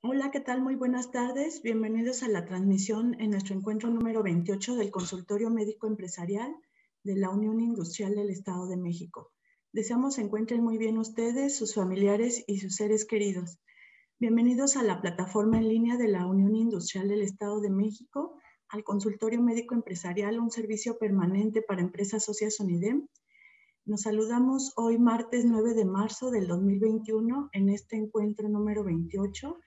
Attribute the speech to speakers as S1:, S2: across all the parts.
S1: Hola, ¿qué tal? Muy buenas tardes. Bienvenidos a la transmisión en nuestro encuentro número 28 del Consultorio Médico Empresarial de la Unión Industrial del Estado de México. Deseamos se encuentren muy bien ustedes, sus familiares y sus seres queridos. Bienvenidos a la plataforma en línea de la Unión Industrial del Estado de México, al Consultorio Médico Empresarial, un servicio permanente para empresas socias UNIDEM. Nos saludamos hoy martes 9 de marzo del 2021 en este encuentro número 28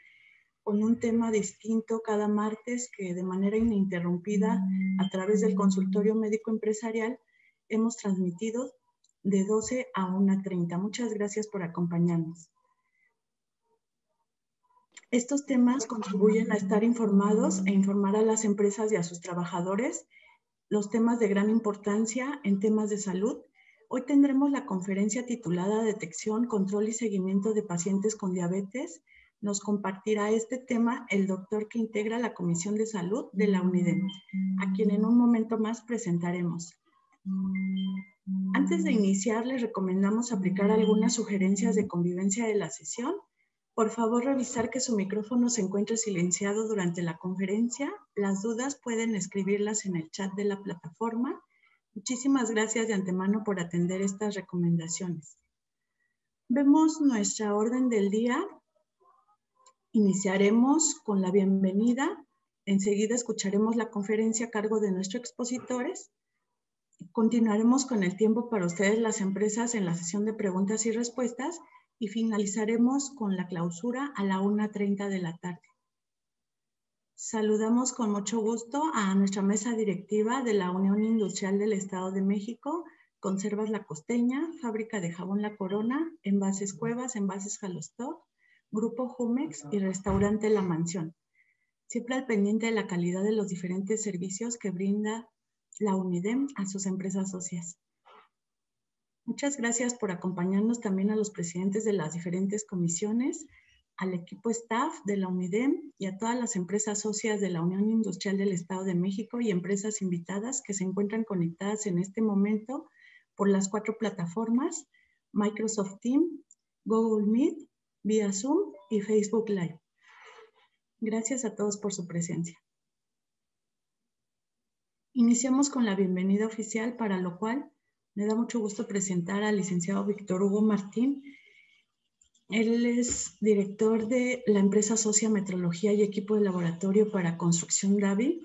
S1: con un tema distinto cada martes que de manera ininterrumpida a través del Consultorio Médico Empresarial hemos transmitido de 12 a 1:30. Muchas gracias por acompañarnos. Estos temas contribuyen a estar informados e informar a las empresas y a sus trabajadores los temas de gran importancia en temas de salud. Hoy tendremos la conferencia titulada Detección, Control y Seguimiento de Pacientes con Diabetes. Nos compartirá este tema el doctor que integra la Comisión de Salud de la UNIDEM, a quien en un momento más presentaremos. Antes de iniciar, les recomendamos aplicar algunas sugerencias de convivencia de la sesión. Por favor, revisar que su micrófono se encuentre silenciado durante la conferencia. Las dudas pueden escribirlas en el chat de la plataforma. Muchísimas gracias de antemano por atender estas recomendaciones. Vemos nuestra orden del día. Iniciaremos con la bienvenida. Enseguida escucharemos la conferencia a cargo de nuestros expositores. Continuaremos con el tiempo para ustedes, las empresas, en la sesión de preguntas y respuestas. Y finalizaremos con la clausura a la 1:30 de la tarde. Saludamos con mucho gusto a nuestra mesa directiva de la Unión Industrial del Estado de México, Conservas La Costeña, Fábrica de Jabón La Corona, Envases Cuevas, Envases Jalostoc, Grupo Jumex y Restaurante La Mansión. Siempre al pendiente de la calidad de los diferentes servicios que brinda la UNIDEM a sus empresas socias. Muchas gracias por acompañarnos también a los presidentes de las diferentes comisiones, al equipo staff de la UNIDEM y a todas las empresas socias de la Unión Industrial del Estado de México y empresas invitadas que se encuentran conectadas en este momento por las 4 plataformas, Microsoft Teams, Google Meet, vía Zoom y Facebook Live. Gracias a todos por su presencia. Iniciamos con la bienvenida oficial, para lo cual me da mucho gusto presentar al licenciado Víctor Hugo Martín. Él es director de la empresa Socia Metrología y Equipo de Laboratorio para Construcción DAVI.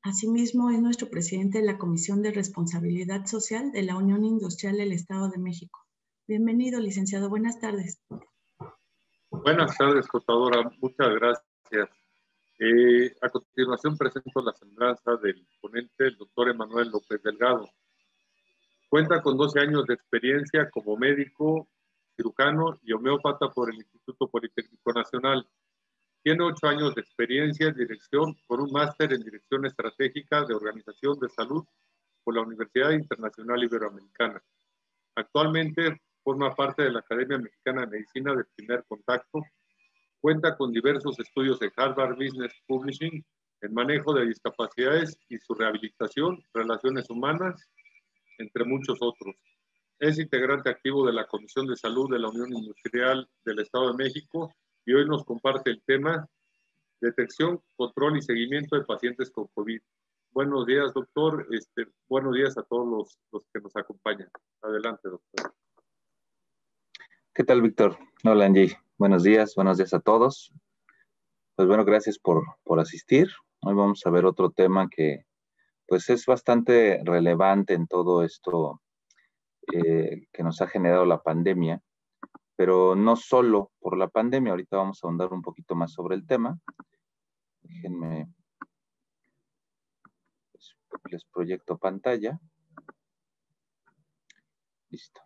S1: Asimismo, es nuestro presidente de la Comisión de Responsabilidad Social de la Unión Industrial del Estado de México. Bienvenido, licenciado. Buenas tardes.
S2: Buenas tardes, contadora. Muchas gracias. A continuación presento la semblanza del ponente, el doctor Emanuel López Delgado. Cuenta con 12 años de experiencia como médico, cirujano y homeópata por el Instituto Politécnico Nacional. Tiene 8 años de experiencia en dirección con un máster en Dirección Estratégica de Organización de Salud por la Universidad Internacional Iberoamericana. Actualmente forma parte de la Academia Mexicana de Medicina de Primer Contacto. Cuenta con diversos estudios en Harvard Business Publishing en manejo de discapacidades y su rehabilitación, relaciones humanas, entre muchos otros. Es integrante activo de la Comisión de Salud de la Unión Industrial del Estado de México y hoy nos comparte el tema Detección, Control y Seguimiento de Pacientes con COVID. Buenos días, doctor. Buenos días a todos los que nos acompañan. Adelante, doctor.
S3: ¿Qué tal, Víctor? Hola, Angie. Buenos días a todos. Pues bueno, gracias por asistir. Hoy vamos a ver otro tema que pues es bastante relevante en todo esto que nos ha generado la pandemia, pero no solo por la pandemia. Ahorita vamos a ahondar un poquito más sobre el tema. Déjenme, les proyecto pantalla. Listo.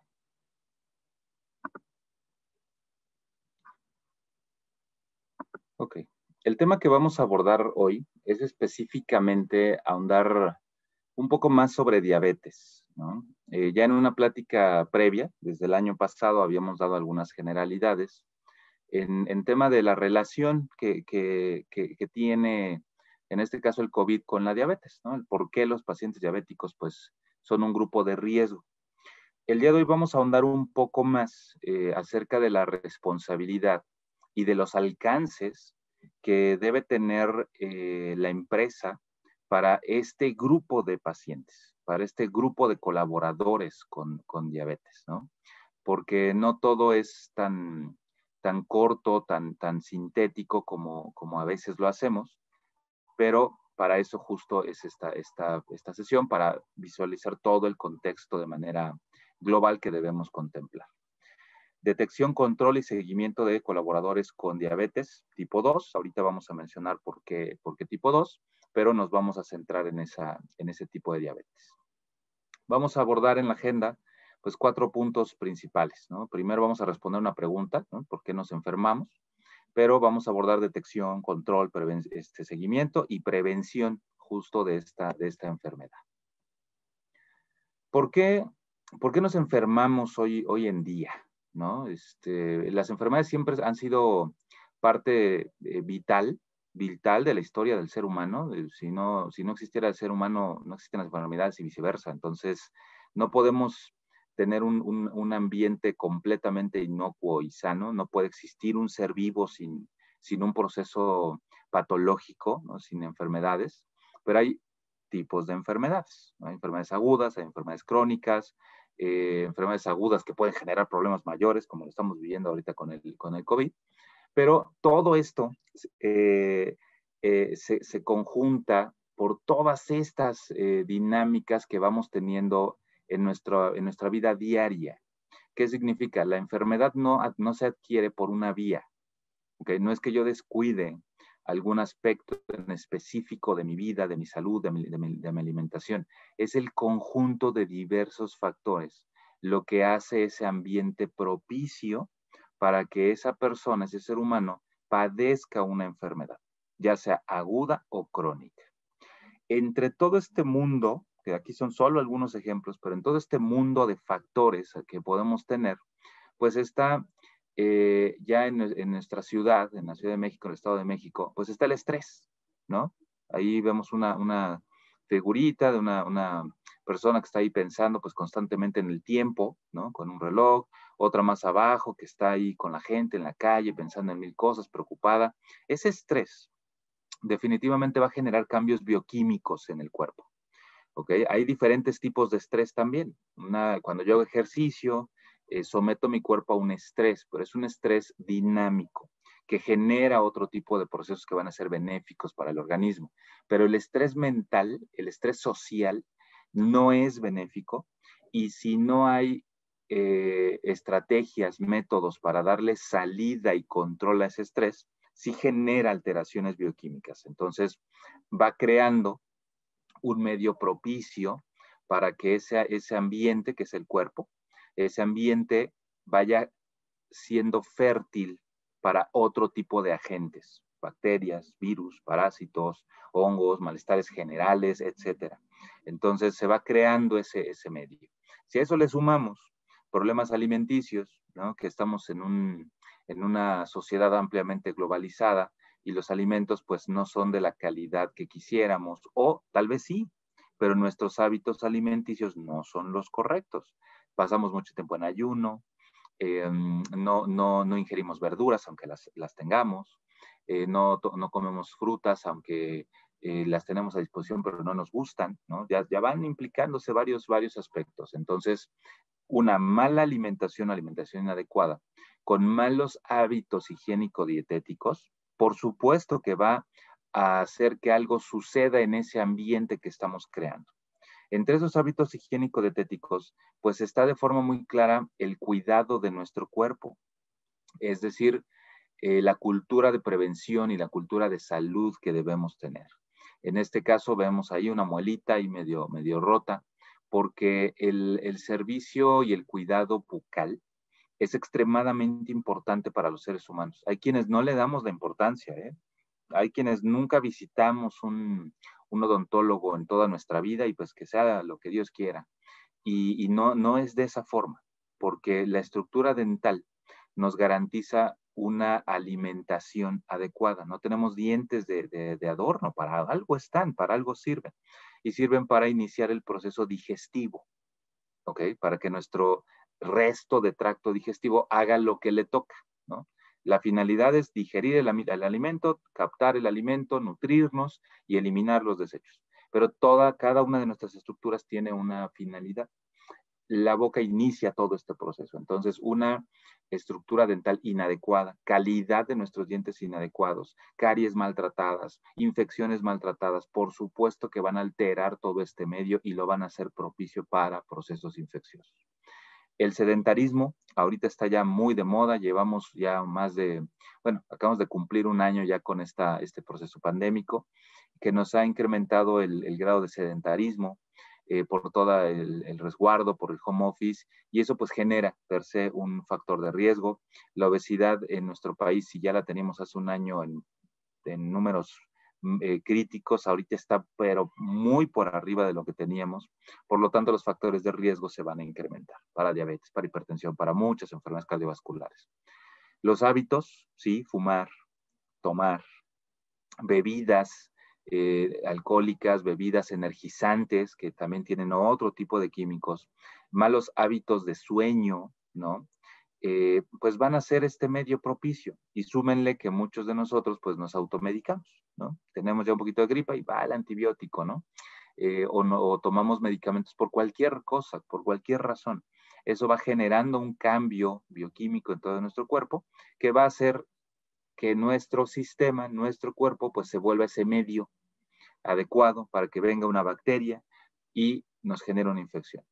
S3: Ok. El tema que vamos a abordar hoy es específicamente ahondar un poco más sobre diabetes, ¿no? Ya en una plática previa, desde el año pasado, habíamos dado algunas generalidades en tema de la relación que tiene, en este caso, el COVID con la diabetes, ¿no? El por qué los pacientes diabéticos, pues, son un grupo de riesgo. El día de hoy vamos a ahondar un poco más acerca de la responsabilidad y de los alcances que debe tener la empresa para este grupo de pacientes, para este grupo de colaboradores con diabetes, ¿no? Porque no todo es tan corto, tan sintético como a veces lo hacemos, pero para eso justo es esta sesión, para visualizar todo el contexto de manera global que debemos contemplar. Detección, control y seguimiento de colaboradores con diabetes tipo 2. Ahorita vamos a mencionar por qué tipo 2, pero nos vamos a centrar en ese tipo de diabetes. Vamos a abordar en la agenda pues 4 puntos principales, ¿no? Primero vamos a responder una pregunta, ¿no? ¿Por qué nos enfermamos? Pero vamos a abordar detección, control, seguimiento y prevención justo de esta enfermedad. ¿Por qué nos enfermamos hoy en día? ¿No? Las enfermedades siempre han sido parte vital de la historia del ser humano. Si no existiera el ser humano, no existen las enfermedades y viceversa. Entonces, no podemos tener un ambiente completamente inocuo y sano. No puede existir un ser vivo sin un proceso patológico, ¿no? Sin enfermedades. Pero hay tipos de enfermedades, ¿no? Hay enfermedades agudas, hay enfermedades crónicas, enfermedades agudas que pueden generar problemas mayores, como lo estamos viviendo ahorita con el COVID, pero todo esto se conjunta por todas estas dinámicas que vamos teniendo en nuestra vida diaria. ¿Qué significa? La enfermedad no se adquiere por una vía, ¿okay? No es que yo descuide algún aspecto en específico de mi vida, de mi salud, de mi alimentación. Es el conjunto de diversos factores lo que hace ese ambiente propicio para que esa persona, ese ser humano, padezca una enfermedad, ya sea aguda o crónica. Entre todo este mundo, que aquí son solo algunos ejemplos, pero en todo este mundo de factores que podemos tener, pues está ya en nuestra ciudad, en la Ciudad de México, en el Estado de México, pues está el estrés, ¿no? Ahí vemos una figurita de una persona que está ahí pensando pues constantemente en el tiempo, ¿no? Con un reloj, otra más abajo que está ahí con la gente en la calle pensando en mil cosas, preocupada. Ese estrés definitivamente va a generar cambios bioquímicos en el cuerpo, ¿ok? Hay diferentes tipos de estrés también. Cuando yo hago ejercicio, someto mi cuerpo a un estrés, pero es un estrés dinámico que genera otro tipo de procesos que van a ser benéficos para el organismo. Pero el estrés mental, el estrés social, no es benéfico, y si no hay estrategias, métodos para darle salida y control a ese estrés, sí genera alteraciones bioquímicas. Entonces, va creando un medio propicio para que ese ambiente, que es el cuerpo, ese ambiente vaya siendo fértil para otro tipo de agentes, bacterias, virus, parásitos, hongos, malestares generales, etc. Entonces se va creando ese medio. Si a eso le sumamos problemas alimenticios, ¿no? Que estamos en una sociedad ampliamente globalizada y los alimentos pues no son de la calidad que quisiéramos, o tal vez sí, pero nuestros hábitos alimenticios no son los correctos. Pasamos mucho tiempo en ayuno, no ingerimos verduras aunque las tengamos, no comemos frutas aunque las tenemos a disposición pero no nos gustan, ¿no? Ya van implicándose varios aspectos. Entonces, una mala alimentación inadecuada, con malos hábitos higiénico-dietéticos, por supuesto que va a hacer que algo suceda en ese ambiente que estamos creando. Entre esos hábitos higiénico-dietéticos, pues está de forma muy clara el cuidado de nuestro cuerpo, es decir, la cultura de prevención y la cultura de salud que debemos tener. En este caso vemos ahí una muelita ahí medio rota, porque el servicio y el cuidado bucal es extremadamente importante para los seres humanos. Hay quienes no le damos la importancia, ¿eh? Hay quienes nunca visitamos un odontólogo en toda nuestra vida y pues que sea lo que Dios quiera. Y no es de esa forma, porque la estructura dental nos garantiza una alimentación adecuada. No tenemos dientes de adorno, para algo están, para algo sirven. Y sirven para iniciar el proceso digestivo, ¿ok? Para que nuestro resto de tracto digestivo haga lo que le toca, ¿no? La finalidad es digerir el alimento, captar el alimento, nutrirnos y eliminar los desechos. Pero cada una de nuestras estructuras tiene una finalidad. La boca inicia todo este proceso. Entonces, una estructura dental inadecuada, calidad de nuestros dientes inadecuados, caries maltratadas, infecciones maltratadas, por supuesto que van a alterar todo este medio y lo van a hacer propicio para procesos infecciosos. El sedentarismo ahorita está ya muy de moda, llevamos ya acabamos de cumplir un año ya con este proceso pandémico que nos ha incrementado el grado de sedentarismo, por todo el resguardo, por el home office, y eso pues genera per se un factor de riesgo. La obesidad en nuestro país, si ya la teníamos hace un año en números críticos, ahorita está pero muy por arriba de lo que teníamos, por lo tanto los factores de riesgo se van a incrementar para diabetes, para hipertensión, para muchas enfermedades cardiovasculares. Los hábitos, sí, fumar, tomar, bebidas alcohólicas, bebidas energizantes, que también tienen otro tipo de químicos, malos hábitos de sueño, ¿no? Pues van a ser este medio propicio. Y súmenle que muchos de nosotros pues nos automedicamos, ¿no? Tenemos ya un poquito de gripa y va el antibiótico, ¿no? O tomamos medicamentos por cualquier cosa, por cualquier razón. Eso va generando un cambio bioquímico en todo nuestro cuerpo que va a hacer que nuestro sistema, nuestro cuerpo, pues se vuelva ese medio adecuado para que venga una bacteria y nos genere una infección.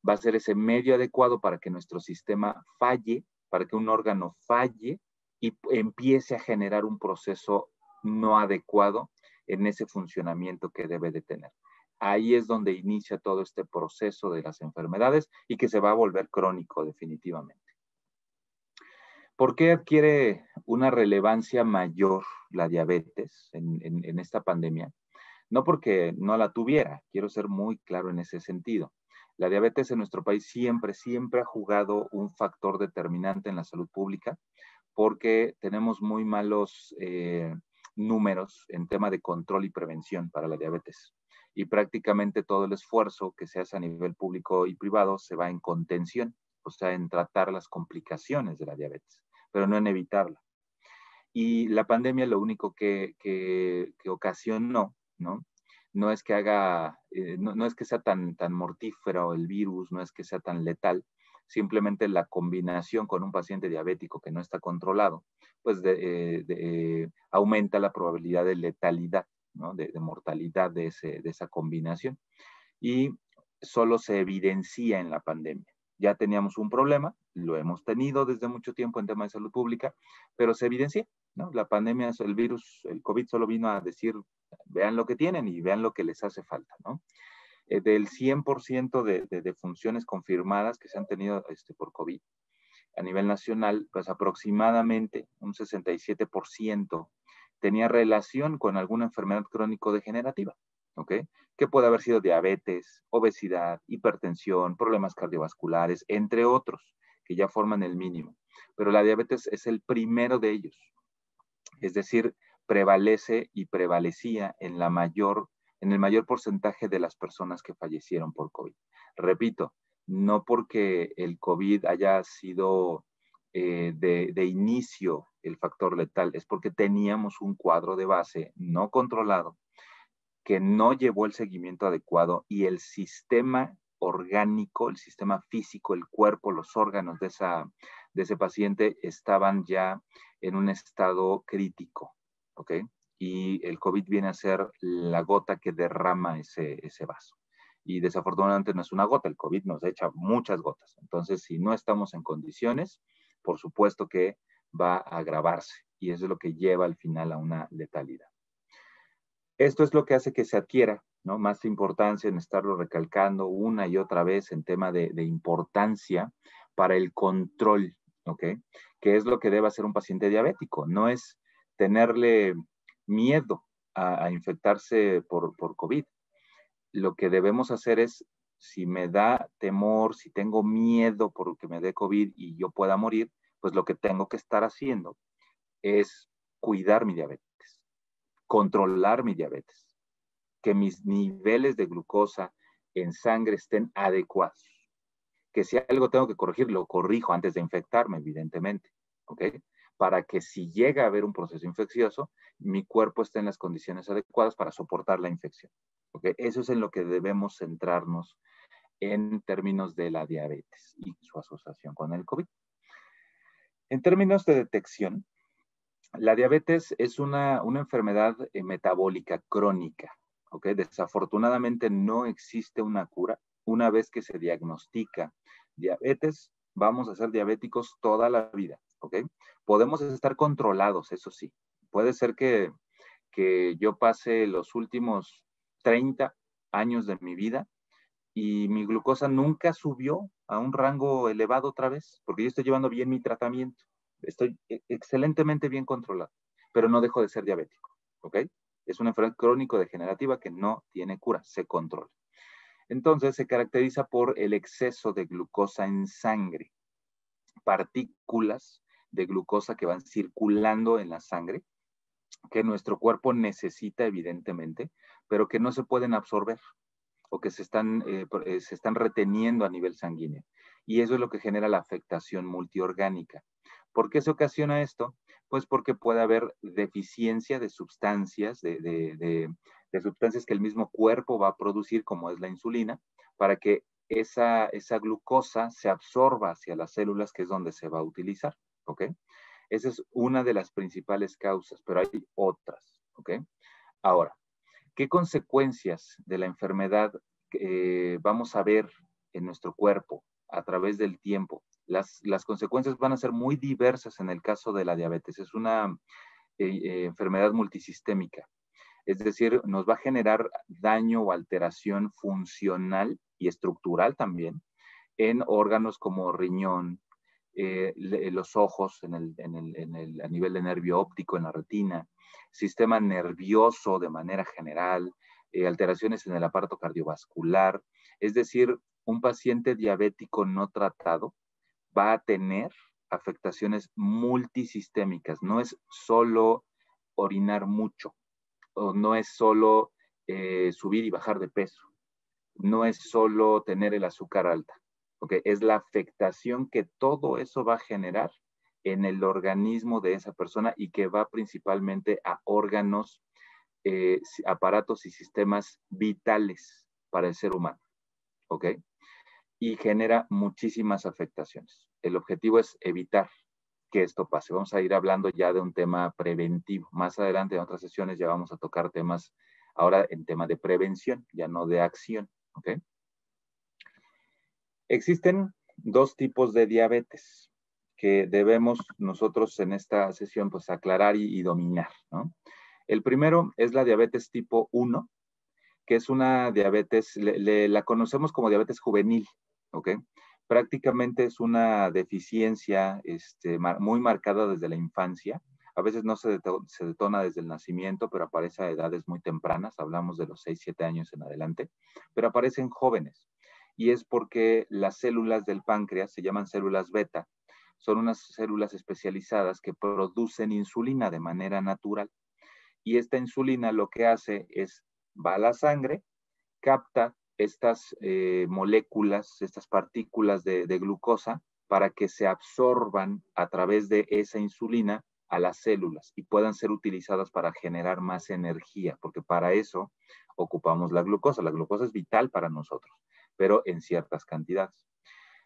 S3: Va a ser ese medio adecuado para que nuestro sistema falle, para que un órgano falle y empiece a generar un proceso no adecuado en ese funcionamiento que debe de tener. Ahí es donde inicia todo este proceso de las enfermedades y que se va a volver crónico definitivamente. ¿Por qué adquiere una relevancia mayor la diabetes en esta pandemia? No porque no la tuviera, quiero ser muy claro en ese sentido. La diabetes en nuestro país siempre ha jugado un factor determinante en la salud pública porque tenemos muy malos números en tema de control y prevención para la diabetes. Y prácticamente todo el esfuerzo que se hace a nivel público y privado se va en contención, o sea, en tratar las complicaciones de la diabetes, pero no en evitarla. Y la pandemia lo único que ocasionó, ¿no? No es que no es que sea tan mortífero el virus, no es que sea tan letal, simplemente la combinación con un paciente diabético que no está controlado, pues aumenta la probabilidad de letalidad, ¿no? De mortalidad de esa combinación. Y solo se evidencia en la pandemia. Ya teníamos un problema, lo hemos tenido desde mucho tiempo en tema de salud pública, pero se evidencia, ¿no? La pandemia, el virus, el COVID solo vino a decir, vean lo que tienen y vean lo que les hace falta, ¿no? Del 100% de funciones confirmadas que se han tenido por COVID a nivel nacional, pues aproximadamente un 67% tenía relación con alguna enfermedad crónico-degenerativa, ¿ok? Que puede haber sido diabetes, obesidad, hipertensión, problemas cardiovasculares, entre otros, que ya forman el mínimo. Pero la diabetes es el primero de ellos. Es decir, prevalece y prevalecía en el mayor porcentaje de las personas que fallecieron por COVID. Repito, no porque el COVID haya sido de inicio el factor letal, es porque teníamos un cuadro de base no controlado que no llevó el seguimiento adecuado y el sistema orgánico, el sistema físico, el cuerpo, los órganos de ese paciente estaban ya en un estado crítico, ¿ok? Y el COVID viene a ser la gota que derrama ese vaso. Y desafortunadamente no es una gota, el COVID nos echa muchas gotas. Entonces, si no estamos en condiciones, por supuesto que va a agravarse y eso es lo que lleva al final a una letalidad. Esto es lo que hace que se adquiera, ¿no? Más importancia en estarlo recalcando una y otra vez en tema de importancia para el control, ¿ok? Que es lo que debe hacer un paciente diabético. No es tenerle miedo a infectarse por COVID. Lo que debemos hacer es, si me da temor, si tengo miedo porque me dé COVID y yo pueda morir, pues lo que tengo que estar haciendo es cuidar mi diabetes, controlar mi diabetes, que mis niveles de glucosa en sangre estén adecuados, que si algo tengo que corregir, lo corrijo antes de infectarme, evidentemente, ¿ok? para que si llega a haber un proceso infeccioso, mi cuerpo esté en las condiciones adecuadas para soportar la infección. ¿Okay? Eso es en lo que debemos centrarnos en términos de la diabetes y su asociación con el COVID. En términos de detección, la diabetes es una enfermedad metabólica crónica. ¿Okay? Desafortunadamente no existe una cura. Una vez que se diagnostica diabetes, vamos a ser diabéticos toda la vida. ¿Okay? Podemos estar controlados, eso sí. Puede ser que yo pase los últimos 30 años de mi vida y mi glucosa nunca subió a un rango elevado otra vez, porque yo estoy llevando bien mi tratamiento. Estoy excelentemente bien controlado, pero no dejo de ser diabético. ¿Ok? Es una enfermedad crónico-degenerativa que no tiene cura, se controla. Entonces, se caracteriza por el exceso de glucosa en sangre, partículas de glucosa que van circulando en la sangre, que nuestro cuerpo necesita evidentemente, pero que no se pueden absorber o que se están reteniendo a nivel sanguíneo. Y eso es lo que genera la afectación multiorgánica. ¿Por qué se ocasiona esto? Pues porque puede haber deficiencia de sustancias, de sustancias que el mismo cuerpo va a producir, como es la insulina, para que esa glucosa se absorba hacia las células, que es donde se va a utilizar. ¿Ok? Esa es una de las principales causas, pero hay otras. ¿Ok? Ahora, ¿qué consecuencias de la enfermedad vamos a ver en nuestro cuerpo a través del tiempo? Las consecuencias van a ser muy diversas en el caso de la diabetes. Es una enfermedad multisistémica. Es decir, nos va a generar daño o alteración funcional y estructural también en órganos como riñón, los ojos a nivel de nervio óptico en la retina, sistema nervioso de manera general, alteraciones en el aparato cardiovascular. Es decir, un paciente diabético no tratado va a tener afectaciones multisistémicas. No es solo orinar mucho, o no es solo subir y bajar de peso, no es solo tener el azúcar alta. Okay, es la afectación que todo eso va a generar en el organismo de esa persona y que va principalmente a órganos, aparatos y sistemas vitales para el ser humano. ¿Ok? Y genera muchísimas afectaciones. El objetivo es evitar que esto pase. Vamos a ir hablando ya de un tema preventivo. Más adelante en otras sesiones ya vamos a tocar temas, ahora en tema de prevención, ya no de acción. ¿Ok? Existen dos tipos de diabetes que debemos nosotros en esta sesión pues aclarar y dominar, ¿no? El primero es la diabetes tipo 1, que es una diabetes, la conocemos como diabetes juvenil, ¿ok? Prácticamente es una deficiencia muy marcada desde la infancia. A veces no se detona desde el nacimiento, pero aparece a edades muy tempranas, hablamos de los 6, 7 años en adelante, pero aparecen jóvenes. Y es porque las células del páncreas se llaman células beta, son unas células especializadas que producen insulina de manera natural. Y esta insulina lo que hace es, va a la sangre, capta estas moléculas, estas partículas de glucosa para que se absorban a través de esa insulina a las células y puedan ser utilizadas para generar más energía, porque para eso ocupamos la glucosa. La glucosa es vital para nosotros, pero en ciertas cantidades.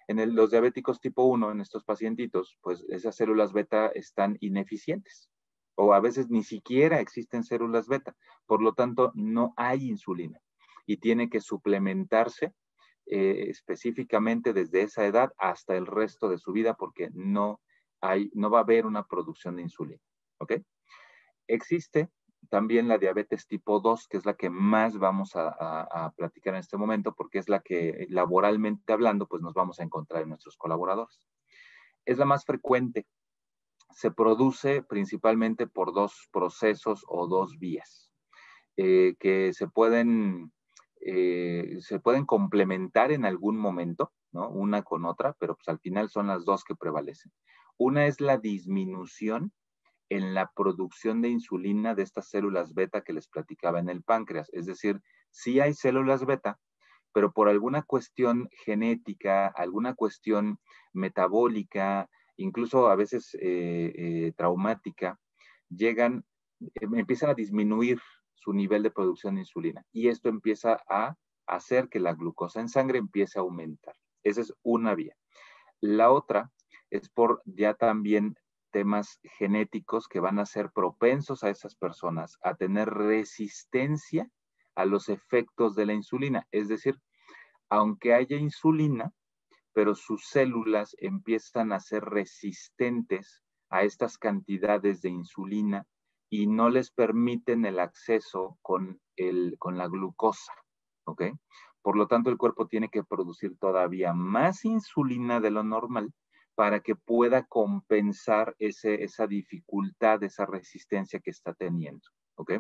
S3: En los diabéticos tipo 1, en estos pacientitos, pues esas células beta están ineficientes o a veces ni siquiera existen células beta. Por lo tanto, no hay insulina y tiene que suplementarse específicamente desde esa edad hasta el resto de su vida porque no va a haber una producción de insulina. ¿Ok? Existe también la diabetes tipo 2, que es la que más vamos a platicar en este momento, porque es la que laboralmente hablando, pues nos vamos a encontrar en nuestros colaboradores. Es la más frecuente. Se produce principalmente por dos procesos o dos vías, que se pueden complementar en algún momento, ¿no? Una con otra, pero pues al final son las dos que prevalecen. Una es la disminución en la producción de insulina de estas células beta que les platicaba en el páncreas. Es decir, sí hay células beta, pero por alguna cuestión genética, alguna cuestión metabólica, incluso a veces traumática, empiezan a disminuir su nivel de producción de insulina y esto empieza a hacer que la glucosa en sangre empiece a aumentar. Esa es una vía. La otra es por ya también temas genéticos que van a ser propensos a esas personas a tener resistencia a los efectos de la insulina. Es decir, aunque haya insulina, pero sus células empiezan a ser resistentes a estas cantidades de insulina y no les permiten el acceso con la glucosa, ¿ok? Por lo tanto, el cuerpo tiene que producir todavía más insulina de lo normal para que pueda compensar esa dificultad, esa resistencia que está teniendo, ¿ok?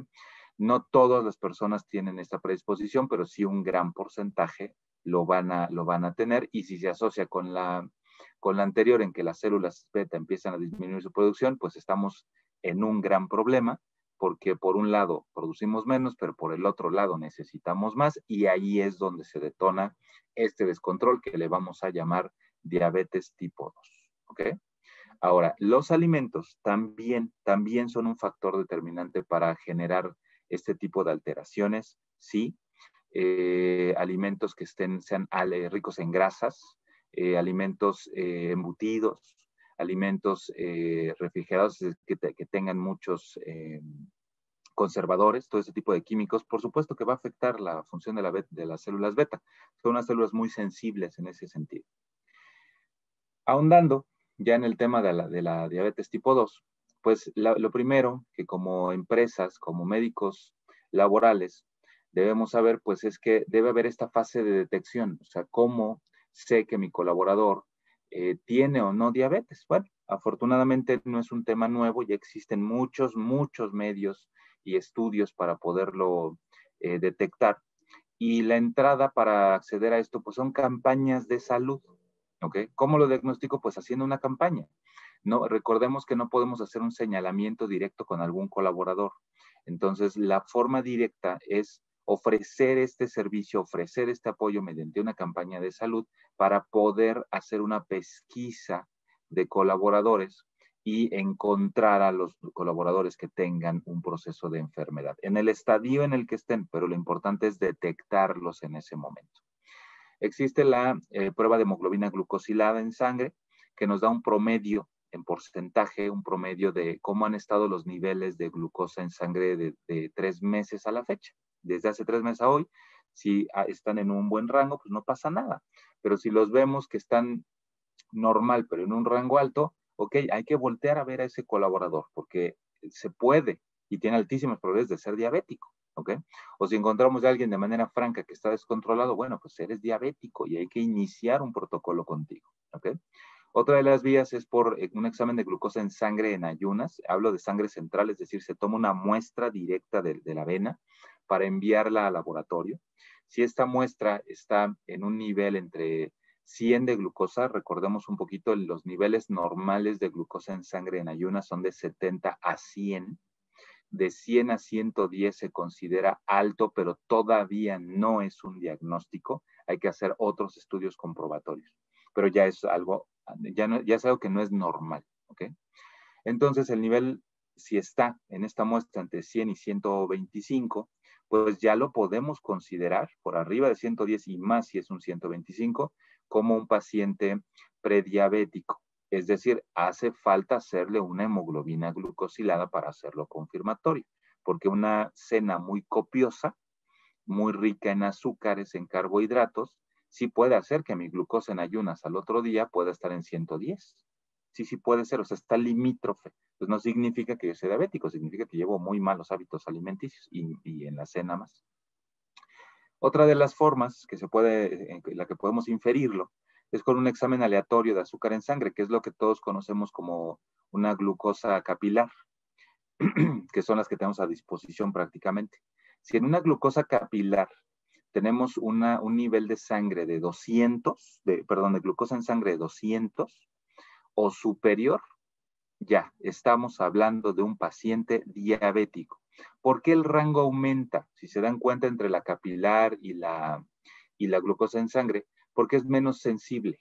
S3: No todas las personas tienen esta predisposición, pero sí un gran porcentaje lo van a tener, y si se asocia con la anterior, en que las células beta empiezan a disminuir su producción, pues estamos en un gran problema, porque por un lado producimos menos, pero por el otro lado necesitamos más, y ahí es donde se detona este descontrol que le vamos a llamar diabetes tipo 2, ¿ok? Ahora, los alimentos también son un factor determinante para generar este tipo de alteraciones, sí. Alimentos que sean ricos en grasas, alimentos embutidos, alimentos refrigerados que tengan muchos conservadores, todo ese tipo de químicos, por supuesto que va a afectar la función de las células beta. Son unas células muy sensibles en ese sentido. Ahondando ya en el tema de la diabetes tipo 2, pues lo primero que como empresas, como médicos laborales, debemos saber, pues es que debe haber esta fase de detección. O sea, ¿cómo sé que mi colaborador tiene o no diabetes? Bueno, afortunadamente no es un tema nuevo, ya existen muchos medios y estudios para poderlo detectar. Y la entrada para acceder a esto, pues son campañas de salud. ¿Ok? ¿Cómo lo diagnostico? Pues haciendo una campaña. No, recordemos que no podemos hacer un señalamiento directo con algún colaborador. Entonces, la forma directa es ofrecer este servicio, ofrecer este apoyo mediante una campaña de salud para poder hacer una pesquisa de colaboradores y encontrar a los colaboradores que tengan un proceso de enfermedad en el estadio en el que estén, pero lo importante es detectarlos en ese momento. Existe la prueba de hemoglobina glucosilada en sangre, que nos da un promedio en porcentaje, un promedio de cómo han estado los niveles de glucosa en sangre de 3 meses a la fecha. Desde hace 3 meses a hoy, si están en un buen rango, pues no pasa nada. Pero si los vemos que están normal, pero en un rango alto, ok, hay que voltear a ver a ese colaborador, porque se puede y tiene altísimas probabilidades de ser diabético. ¿Ok? O si encontramos a alguien de manera franca que está descontrolado, bueno, pues eres diabético y hay que iniciar un protocolo contigo. ¿Ok? Otra de las vías es por un examen de glucosa en sangre en ayunas. Hablo de sangre central, es decir, se toma una muestra directa de la vena para enviarla al laboratorio. Si esta muestra está en un nivel entre 100 de glucosa, recordemos un poquito, los niveles normales de glucosa en sangre en ayunas son de 70 a 100. De 100 a 110 se considera alto, pero todavía no es un diagnóstico. Hay que hacer otros estudios comprobatorios. Pero ya es algo, ya es algo que no es normal, ¿ok? Entonces, el nivel, si está en esta muestra entre 100 y 125, pues ya lo podemos considerar por arriba de 110 y más si es un 125, como un paciente prediabético. Es decir, hace falta hacerle una hemoglobina glucosilada para hacerlo confirmatorio, porque una cena muy copiosa, muy rica en azúcares, en carbohidratos, sí puede hacer que mi glucosa en ayunas al otro día pueda estar en 110. Sí puede ser, o sea, está limítrofe. Pues no significa que yo sea diabético, significa que llevo muy malos hábitos alimenticios y en la cena más. Otra de las formas que en la que podemos inferirlo es con un examen aleatorio de azúcar en sangre, que es lo que todos conocemos como una glucosa capilar, que son las que tenemos a disposición prácticamente. Si en una glucosa capilar tenemos un nivel de sangre de 200, de glucosa en sangre de 200 o superior, ya estamos hablando de un paciente diabético. ¿Por qué el rango aumenta? Si se dan cuenta entre la capilar y la glucosa en sangre, porque es menos sensible.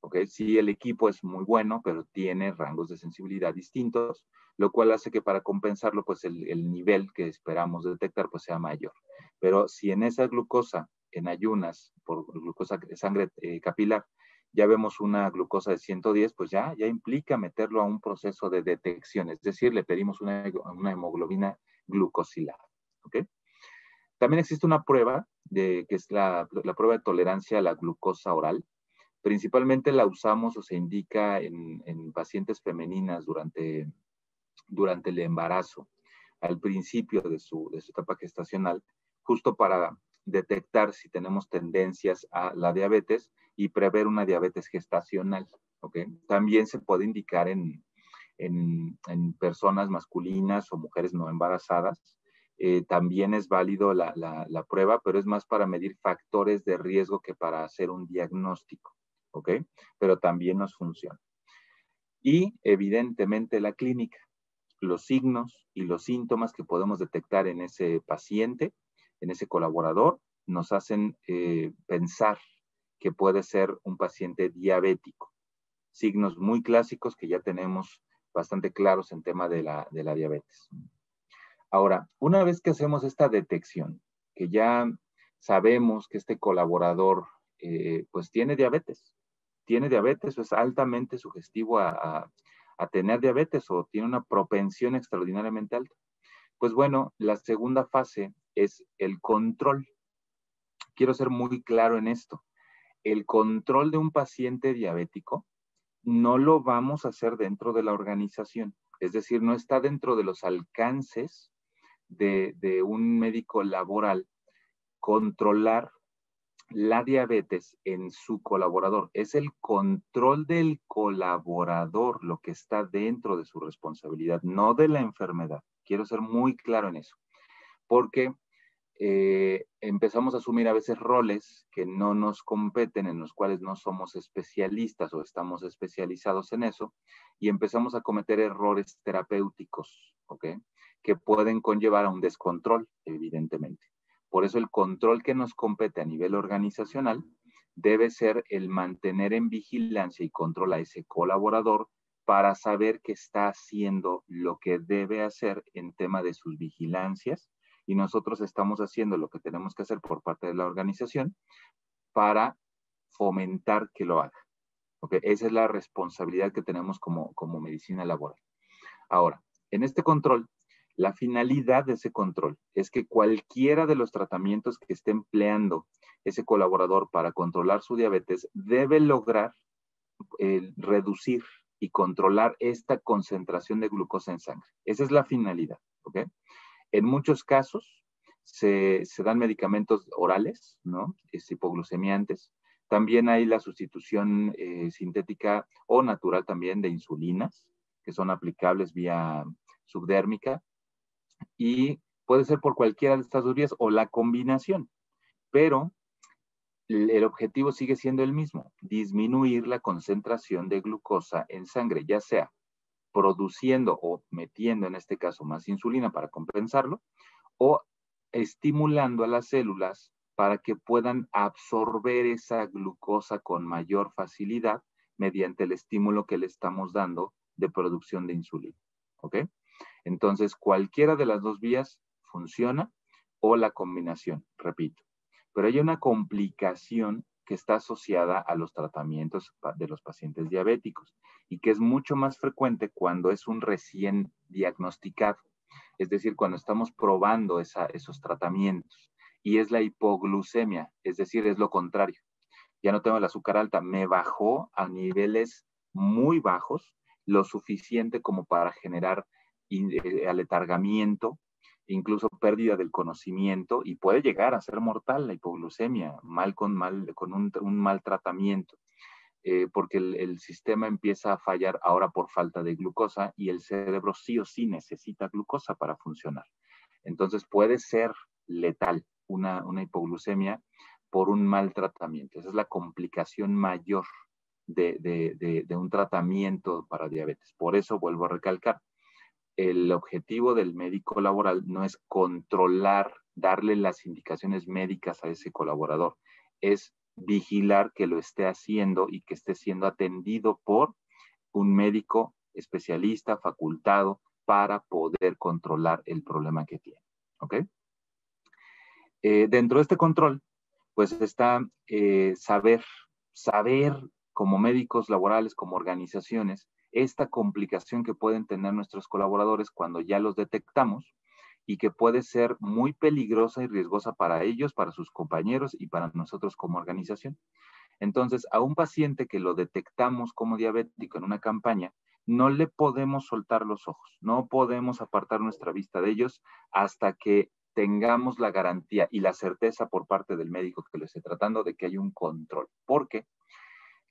S3: ¿ok? Sí, el equipo es muy bueno, pero tiene rangos de sensibilidad distintos, lo cual hace que para compensarlo, pues el nivel que esperamos detectar, pues sea mayor. Pero si en esa glucosa, en ayunas, por glucosa de sangre capilar, ya vemos una glucosa de 110, pues ya implica meterlo a un proceso de detección, es decir, le pedimos una hemoglobina glucosilada, ¿ok? También existe una prueba, que es la prueba de tolerancia a la glucosa oral. Principalmente la usamos o se indica en pacientes femeninas durante el embarazo, al principio de su etapa gestacional, justo para detectar si tenemos tendencias a la diabetes y prever una diabetes gestacional. ¿Okay? También se puede indicar en personas masculinas o mujeres no embarazadas. También es válido la prueba, pero es más para medir factores de riesgo que para hacer un diagnóstico. ¿Ok? Pero también nos funciona. Y evidentemente la clínica, los signos y los síntomas que podemos detectar en ese paciente, en ese colaborador, nos hacen pensar que puede ser un paciente diabético. Signos muy clásicos que ya tenemos bastante claros en tema de la diabetes. Ahora, una vez que hacemos esta detección, que ya sabemos que este colaborador pues tiene diabetes o es altamente sugestivo a tener diabetes o tiene una propensión extraordinariamente alta. Pues bueno, la segunda fase es el control. Quiero ser muy claro en esto. El control de un paciente diabético no lo vamos a hacer dentro de la organización. Es decir, no está dentro de los alcances de un médico laboral controlar la diabetes en su colaborador. Es el control del colaborador lo que está dentro de su responsabilidad, no de la enfermedad. Quiero ser muy claro en eso, porque empezamos a asumir a veces roles que no nos competen, en los cuales no somos especialistas o estamos especializados en eso, y empezamos a cometer errores terapéuticos, ¿ok? Que pueden conllevar a un descontrol, evidentemente. Por eso el control que nos compete a nivel organizacional debe ser el mantener en vigilancia y control a ese colaborador para saber que está haciendo lo que debe hacer en tema de sus vigilancias, y nosotros estamos haciendo lo que tenemos que hacer por parte de la organización para fomentar que lo haga. ¿Okay? Esa es la responsabilidad que tenemos como medicina laboral. Ahora, en este control, la finalidad de ese control es que cualquiera de los tratamientos que esté empleando ese colaborador para controlar su diabetes debe lograr reducir y controlar esta concentración de glucosa en sangre. Esa es la finalidad, ¿ok? En muchos casos se dan medicamentos orales, ¿no? Hipoglucemiantes. También hay la sustitución sintética o natural también de insulinas, que son aplicables vía subdérmica, y puede ser por cualquiera de estas dos vías o la combinación, pero el objetivo sigue siendo el mismo, disminuir la concentración de glucosa en sangre, ya sea produciendo o metiendo en este caso más insulina para compensarlo, o estimulando a las células para que puedan absorber esa glucosa con mayor facilidad mediante el estímulo que le estamos dando de producción de insulina. ¿Ok? Entonces, cualquiera de las dos vías funciona, o la combinación, repito. Pero hay una complicación que está asociada a los tratamientos de los pacientes diabéticos y que es mucho más frecuente cuando es un recién diagnosticado. Es decir, cuando estamos probando esos tratamientos, y es la hipoglucemia, es decir, es lo contrario. Ya no tengo el azúcar alta, me bajó a niveles muy bajos, lo suficiente como para generar aletargamiento, incluso pérdida del conocimiento, y puede llegar a ser mortal la hipoglucemia, con un mal tratamiento. Porque el sistema empieza a fallar ahora por falta de glucosa, y el cerebro sí o sí necesita glucosa para funcionar. Entonces puede ser letal una hipoglucemia por un mal tratamiento. Esa es la complicación mayor de un tratamiento para diabetes. Por eso vuelvo a recalcar, el objetivo del médico laboral no es controlar, darle las indicaciones médicas a ese colaborador, es vigilar que lo esté haciendo y que esté siendo atendido por un médico especialista, facultado, para poder controlar el problema que tiene. ¿Ok? Dentro de este control, pues está saber como médicos laborales, como organizaciones, esta complicación que pueden tener nuestros colaboradores cuando ya los detectamos y que puede ser muy peligrosa y riesgosa para ellos, para sus compañeros y para nosotros como organización. Entonces, a un paciente que lo detectamos como diabético en una campaña, no le podemos soltar los ojos, no podemos apartar nuestra vista de ellos hasta que tengamos la garantía y la certeza por parte del médico que lo esté tratando de que hay un control. Porque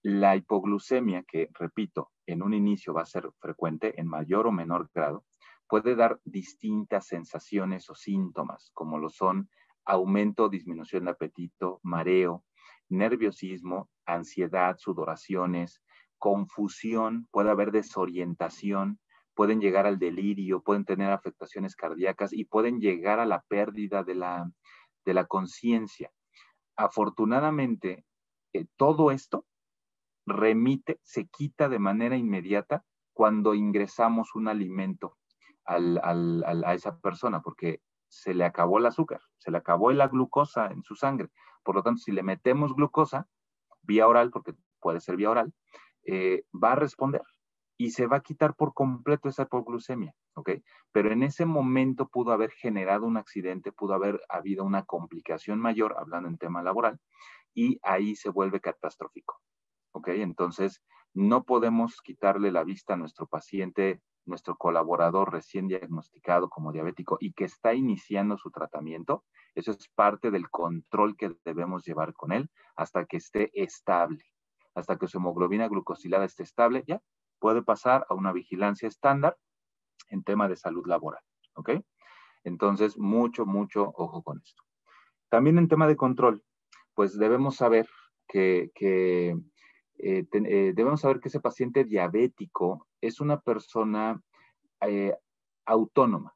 S3: la hipoglucemia, que repito, en un inicio va a ser frecuente en mayor o menor grado, puede dar distintas sensaciones o síntomas, como lo son aumento o disminución de apetito, mareo, nerviosismo, ansiedad, sudoraciones, confusión, puede haber desorientación, pueden llegar al delirio, pueden tener afectaciones cardíacas y pueden llegar a la pérdida de la conciencia. Afortunadamente, todo esto remite, se quita de manera inmediata cuando ingresamos un alimento a esa persona, porque se le acabó el azúcar, se le acabó la glucosa en su sangre. Por lo tanto, si le metemos glucosa vía oral, porque puede ser vía oral, va a responder y se va a quitar por completo esa hipoglucemia, ¿ok? Pero en ese momento pudo haber generado un accidente, pudo haber habido una complicación mayor, hablando en tema laboral, y ahí se vuelve catastrófico, ¿ok? Entonces, no podemos quitarle la vista a nuestro paciente, nuestro colaborador recién diagnosticado como diabético y que está iniciando su tratamiento. Eso es parte del control que debemos llevar con él hasta que esté estable, hasta que su hemoglobina glucosilada esté estable, ya puede pasar a una vigilancia estándar en tema de salud laboral, ¿ok? Entonces, mucho ojo con esto. También en tema de control, pues debemos saber que ese paciente diabético es una persona autónoma.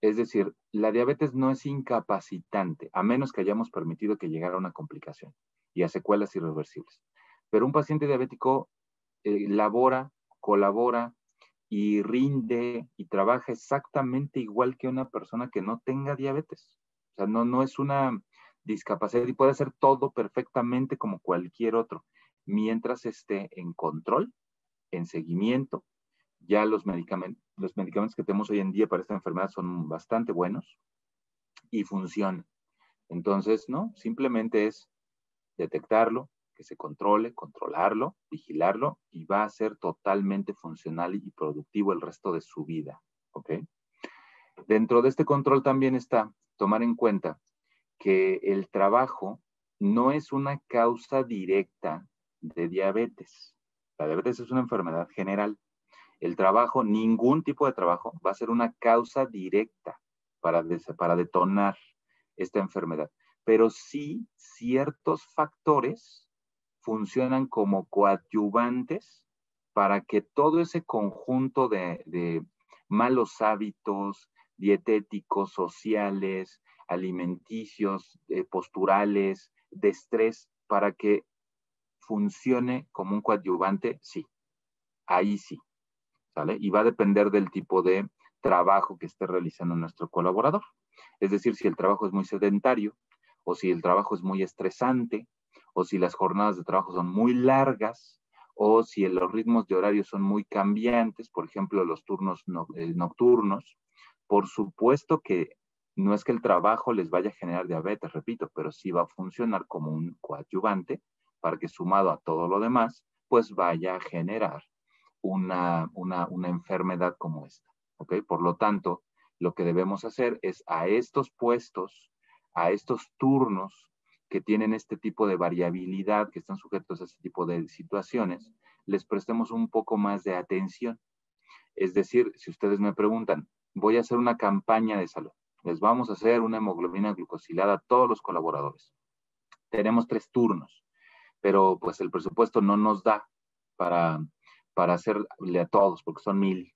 S3: Es decir, la diabetes no es incapacitante, a menos que hayamos permitido que llegara a una complicación y a secuelas irreversibles. Pero un paciente diabético labora, colabora y rinde y trabaja exactamente igual que una persona que no tenga diabetes. O sea, no es una discapacidad y puede hacer todo perfectamente como cualquier otro, mientras esté en control, en seguimiento. Ya los medicamentos que tenemos hoy en día para esta enfermedad son bastante buenos y funcionan. Entonces, ¿no? Simplemente es detectarlo, que se controle, controlarlo, vigilarlo y va a ser totalmente funcional y productivo el resto de su vida, ¿ok? Dentro de este control también está tomar en cuenta que el trabajo no es una causa directa de diabetes. La diabetes es una enfermedad general. El trabajo, ningún tipo de trabajo, va a ser una causa directa para detonar esta enfermedad. Pero sí, ciertos factores funcionan como coadyuvantes para que todo ese conjunto de malos hábitos dietéticos, sociales, alimenticios, posturales, de estrés, para que funcione como un coadyuvante, sí, ahí sí, ¿sale? Y va a depender del tipo de trabajo que esté realizando nuestro colaborador. Es decir, si el trabajo es muy sedentario, o si el trabajo es muy estresante, o si las jornadas de trabajo son muy largas, o si los ritmos de horario son muy cambiantes, por ejemplo, los turnos nocturnos. Por supuesto que no es que el trabajo les vaya a generar diabetes, repito, pero sí va a funcionar como un coadyuvante para que sumado a todo lo demás, pues vaya a generar una enfermedad como esta, ¿ok? Por lo tanto, lo que debemos hacer es a estos puestos, a estos turnos que tienen este tipo de variabilidad, que están sujetos a este tipo de situaciones, les prestemos un poco más de atención. Es decir, si ustedes me preguntan, voy a hacer una campaña de salud, les vamos a hacer una hemoglobina glucosilada a todos los colaboradores. Tenemos 3 turnos, pero pues el presupuesto no nos da para hacerle a todos, porque son 1000.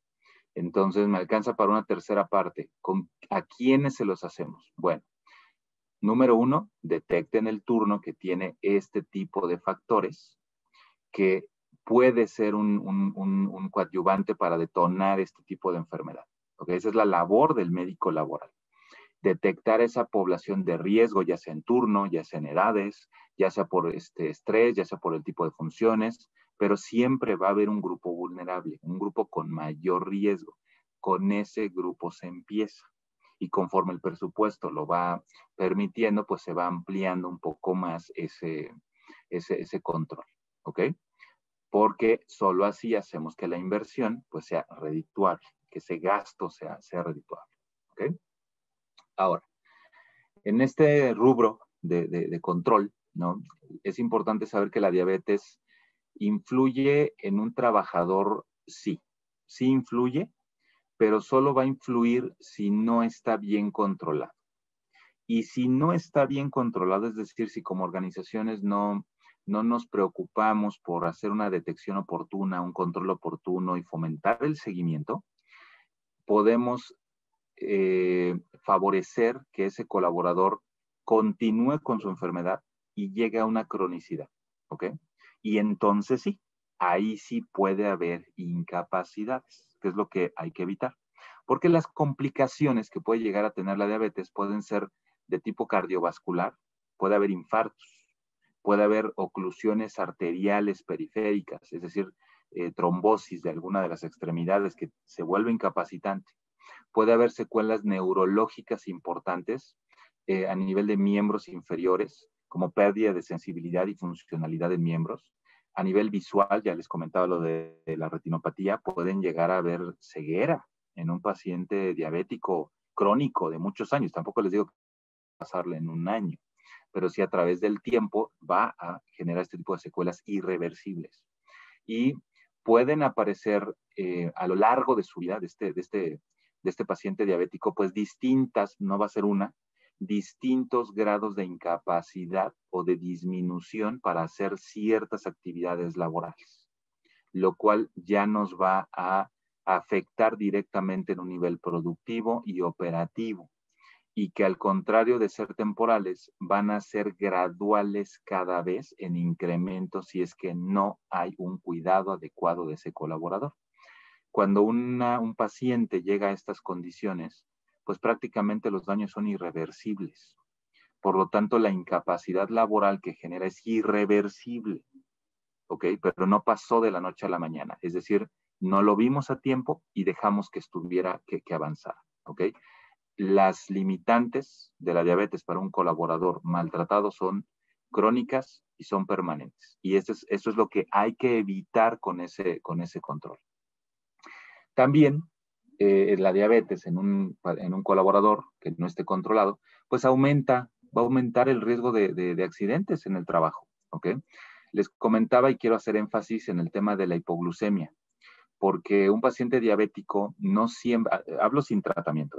S3: Entonces me alcanza para una tercera parte. ¿A quiénes se los hacemos? Bueno, Número 1, detecte en el turno que tiene este tipo de factores que puede ser un coadyuvante para detonar este tipo de enfermedad. ¿Okay? Esa es la labor del médico laboral. Detectar esa población de riesgo, ya sea en turno, ya sea en edades, ya sea por estrés, ya sea por el tipo de funciones, pero siempre va a haber un grupo vulnerable, un grupo con mayor riesgo. Con ese grupo se empieza. Y conforme el presupuesto lo va permitiendo, pues se va ampliando un poco más ese control. ¿Ok? Porque solo así hacemos que la inversión pues sea redituable, que ese gasto sea redituable. ¿Ok? Ahora, en este rubro de control, ¿no? Es importante saber que la diabetes influye en un trabajador, sí influye, pero solo va a influir si no está bien controlado. Y si no está bien controlado, es decir, si como organizaciones no nos preocupamos por hacer una detección oportuna, un control oportuno y fomentar el seguimiento, podemos favorecer que ese colaborador continúe con su enfermedad y llegue a una cronicidad, ¿ok? Y entonces sí, ahí sí puede haber incapacidades, que es lo que hay que evitar. Porque las complicaciones que puede llegar a tener la diabetes pueden ser de tipo cardiovascular, puede haber infartos, puede haber oclusiones arteriales periféricas, es decir, trombosis de alguna de las extremidades que se vuelve incapacitante. Puede haber secuelas neurológicas importantes a nivel de miembros inferiores, como pérdida de sensibilidad y funcionalidad en miembros. A nivel visual, ya les comentaba lo de la retinopatía, pueden llegar a haber ceguera en un paciente diabético crónico de muchos años. Tampoco les digo que pasarle en un año, pero sí a través del tiempo va a generar este tipo de secuelas irreversibles. Y pueden aparecer a lo largo de su vida de este paciente diabético, pues distintas, no va a ser una, distintos grados de incapacidad o de disminución para hacer ciertas actividades laborales, lo cual ya nos va a afectar directamente en un nivel productivo y operativo, y que al contrario de ser temporales, van a ser graduales cada vez en incremento si es que no hay un cuidado adecuado de ese colaborador. Cuando un paciente llega a estas condiciones, pues prácticamente los daños son irreversibles. Por lo tanto, la incapacidad laboral que genera es irreversible, ¿ok? Pero no pasó de la noche a la mañana. Es decir, no lo vimos a tiempo y dejamos que estuviera, que avanzara, ¿ok? Las limitantes de la diabetes para un colaborador maltratado son crónicas y son permanentes. Y eso es lo que hay que evitar con ese control. También la diabetes en un colaborador que no esté controlado, pues va a aumentar el riesgo de accidentes en el trabajo. ¿Ok? Les comentaba y quiero hacer énfasis en el tema de la hipoglucemia, porque un paciente diabético no siempre, hablo sin tratamiento,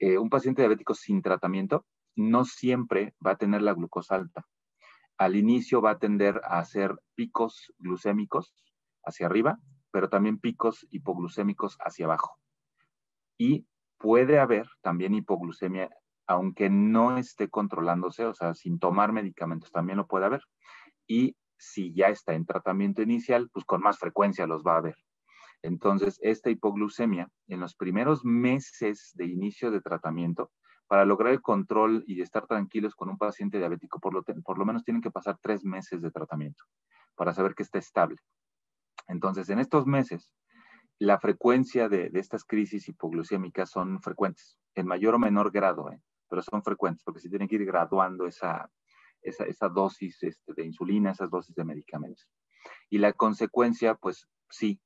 S3: un paciente diabético sin tratamiento no siempre va a tener la glucosa alta. Al inicio va a tender a hacer picos glucémicos hacia arriba, pero también picos hipoglucémicos hacia abajo. Y puede haber también hipoglucemia, aunque no esté controlándose, o sea, sin tomar medicamentos, también lo puede haber. Y si ya está en tratamiento inicial, pues con más frecuencia los va a haber. Entonces, esta hipoglucemia, en los primeros meses de inicio de tratamiento, para lograr el control y estar tranquilos con un paciente diabético, por lo menos tienen que pasar 3 meses de tratamiento para saber que está estable. Entonces, en estos meses, la frecuencia de estas crisis hipoglucémicas son frecuentes, en mayor o menor grado, pero son frecuentes, porque se tiene que ir graduando esa dosis de insulina, esas dosis de medicamentos. Y la consecuencia, pues sí